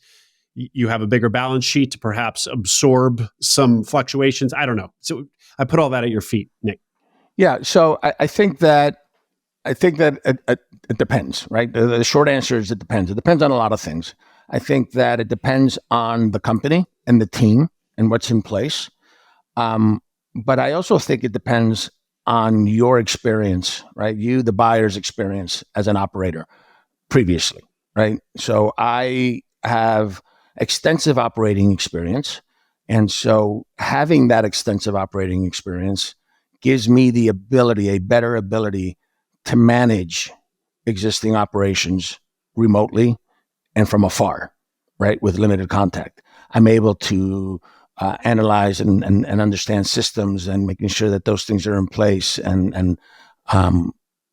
S1: You have a bigger balance sheet to perhaps absorb some fluctuations. I don't know. So I put all that at your feet, Nick.
S2: Yeah. So I think that it depends, right? The short answer is it depends. It depends on a lot of things. I think that it depends on the company and the team and what's in place. But I also think it depends on your experience, right? You, the buyer's experience as an operator previously, right? So I have extensive operating experience. And so having that extensive operating experience gives me a better ability to manage existing operations remotely and from afar, right? With limited contact. I'm able to analyze and understand systems and making sure that those things are in place and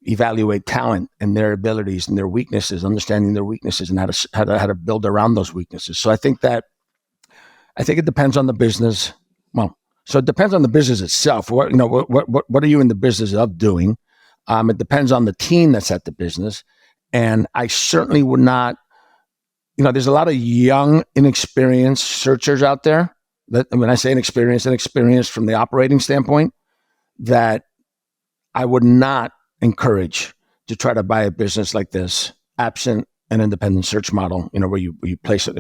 S2: evaluate talent and their abilities and their weaknesses, understanding their weaknesses and how to build around those weaknesses. So I think it depends on the business. Well, so it depends on the business itself. What are you in the business of doing? It depends on the team that's at the business. And I certainly would not, there's a lot of young, inexperienced searchers out there that, when I say inexperienced from the operating standpoint, that I would not encourage to try to buy a business like this, absent an independent search model, where you place it,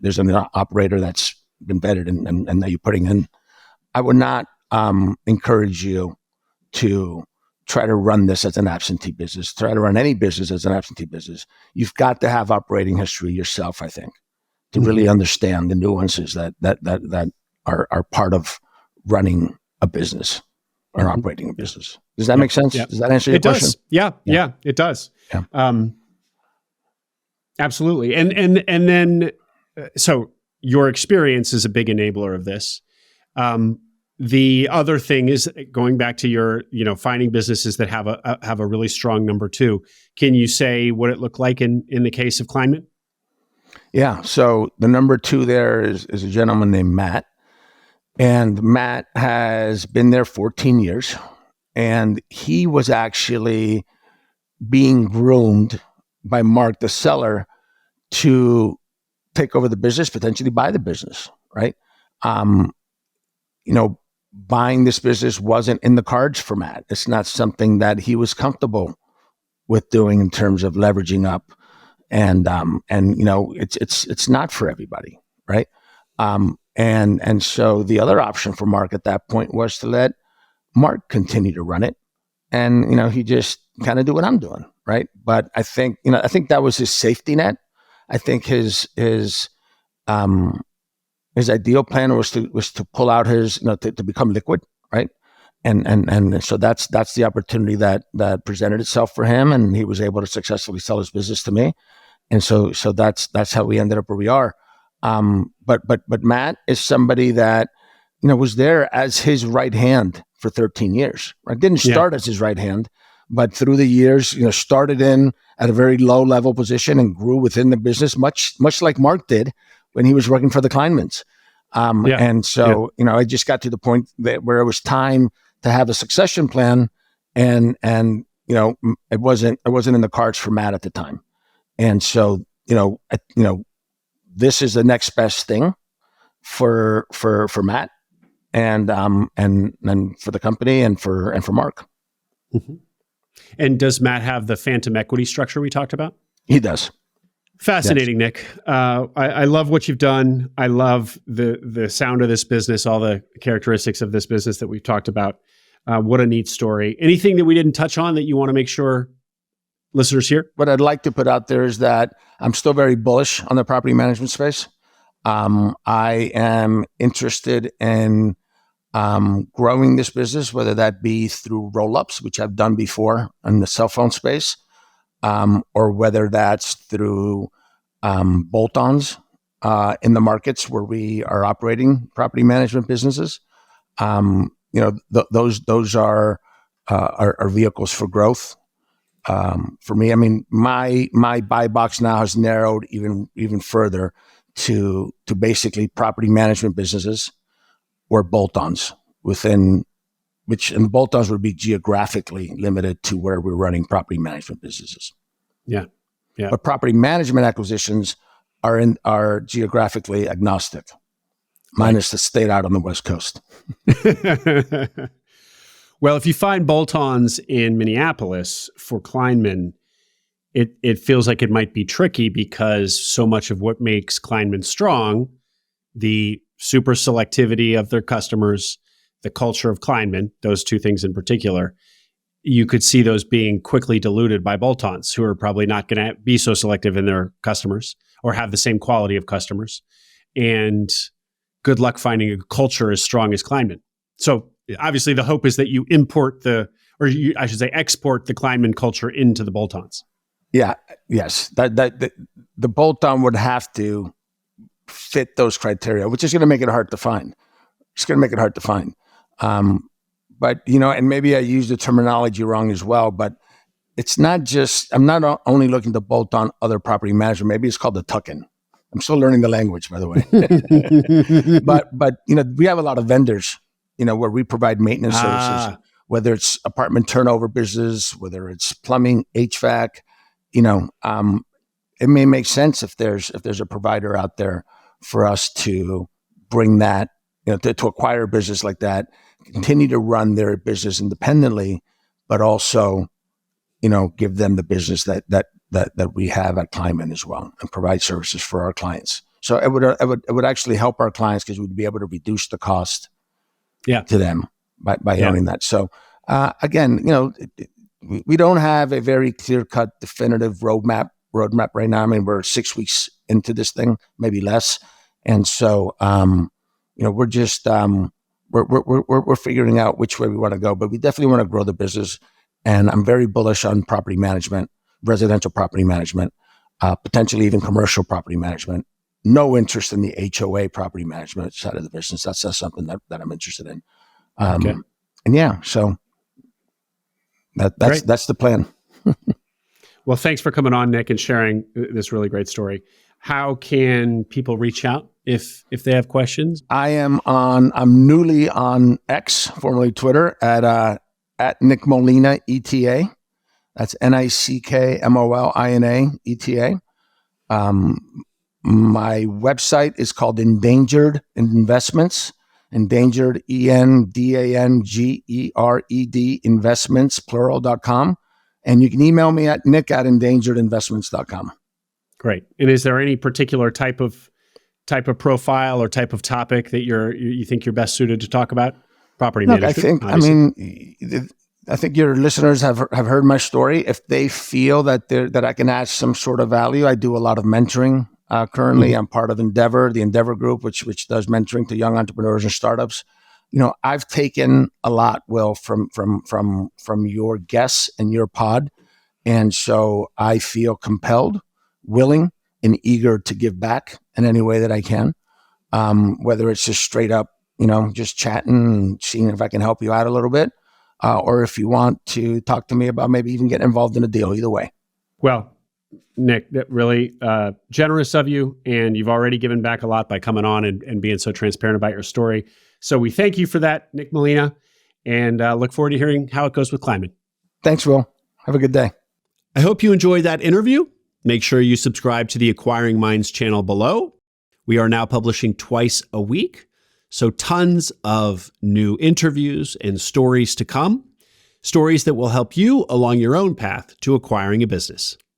S2: there's an operator that's been vetted and that you're putting in. I would not encourage you to try to run this as an absentee business, try to run any business as an absentee business. You've got to have operating history yourself, I think, to really understand the nuances that are part of running a business or operating a business. Does that make sense?
S1: Yeah.
S2: Does that answer your question?
S1: Yeah, it does.
S2: Yeah.
S1: Absolutely. And then, so your experience is a big enabler of this. The other thing is going back to your, finding businesses that have a really strong number two. Can you say what it looked like in the case of Kleinman?
S2: Yeah. So the number two there is a gentleman named Matt. And Matt has been there 14 years. And he was actually being groomed by Mark, the seller, to take over the business, potentially buy the business, right? Buying this business wasn't in the cards for Matt. It's not something that he was comfortable with doing in terms of leveraging up. And it's not for everybody, right? And so the other option for Mark at that point was to let Mark continue to run it. And, he just kind of do what I'm doing, right? But I think that was his safety net. I think his ideal plan was to pull out his, to become liquid, right? And so that's the opportunity that presented itself for him, and he was able to successfully sell his business to me. And so that's how we ended up where we are. But Matt is somebody that, was there as his right hand for 13 years. I didn't start as his right hand, but through the years, started in at a very low level position and grew within the business, much like Mark did when he was working for the Kleinmans. And so, I just got to the point where it was time to have a succession plan, and it wasn't in the cards for Matt at the time. And so, this is the next best thing for Matt, and for the company and for Mark.
S1: Mm-hmm. And does Matt have the phantom equity structure we talked about?
S2: He does.
S1: Fascinating, yes. Nick. I love what you've done. I love the sound of this business, all the characteristics of this business that we've talked about. What a neat story. Anything that we didn't touch on that you want to make sure listeners hear?
S2: What I'd like to put out there is that I'm still very bullish on the property management space. I am interested in growing this business, whether that be through roll-ups, which I've done before in the cell phone space, or whether that's through bolt-ons in the markets where we are operating property management businesses. Those are vehicles for growth. For me, I mean, my buy box now has narrowed even further to basically property management businesses or bolt-ons and bolt-ons would be geographically limited to where we're running property management businesses.
S1: Yeah.
S2: But property management acquisitions are geographically agnostic, minus the state out on the West Coast.
S1: Well, if you find bolt-ons in Minneapolis for Kleinman, it feels like it might be tricky because so much of what makes Kleinman strong, the super selectivity of their customers, the culture of Kleinman, those two things in particular, you could see those being quickly diluted by bolt-ons who are probably not going to be so selective in their customers or have the same quality of customers. And good luck finding a culture as strong as Kleinman. So obviously the hope is that you export the Kleinman culture into the bolt-ons.
S2: Yeah. Yes. The bolt-on would have to fit those criteria, which is going to make it hard to find. It's going to make it hard to find. But, and maybe I used the terminology wrong as well, but it's not just, I'm not only looking to bolt on other property management. Maybe it's called the tuck-in. I'm still learning the language, by the way. but we have a lot of vendors, where we provide maintenance services, whether it's apartment turnover business, whether it's plumbing, HVAC, it may make sense if there's a provider out there for us to bring that, to acquire a business like that, continue to run their business independently, but also, give them the business that we have at Kleinman as well, and provide services for our clients. So it would actually help our clients because we'd be able to reduce the cost to them by owning that. So again, we don't have a very clear-cut, definitive roadmap right now. I mean, we're 6 weeks into this thing, maybe less, and so we're just we're figuring out which way we want to go. But we definitely want to grow the business, and I'm very bullish on property management, residential property management, potentially even commercial property management. No interest in the HOA property management side of the business. That's something that I'm interested in. Okay. And yeah, so that's the plan.
S1: Well, thanks for coming on, Nick, and sharing this really great story. How can people reach out if they have questions?
S2: I'm newly on X, formerly Twitter, at Nick Molina ETA. That's NickMolina ETA. My website is called Endangered Investments. Endangered, ENDANGERED investments, plural.com. And you can email me at nick@endangeredinvestments.com.
S1: Great. And is there any particular type of profile or type of topic that you think you're best suited to talk about? Property management.
S2: I think your listeners have heard my story. If they feel that I can add some sort of value, I do a lot of mentoring. Currently, I'm part of Endeavor, the Endeavor Group, which does mentoring to young entrepreneurs and startups. I've taken a lot, Will, from your guests and your pod. And so I feel compelled, willing, and eager to give back in any way that I can. Whether it's just straight up, just chatting and seeing if I can help you out a little bit, or if you want to talk to me about maybe even getting involved in a deal, either way.
S1: Well, Nick, that really generous of you, and you've already given back a lot by coming on and being so transparent about your story. So we thank you for that, Nick Molina, and look forward to hearing how it goes with Kleinman.
S2: Thanks, Will. Have a good day.
S1: I hope you enjoyed that interview. Make sure you subscribe to the Acquiring Minds channel below. We are now publishing twice a week, so tons of new interviews and stories to come, stories that will help you along your own path to acquiring a business.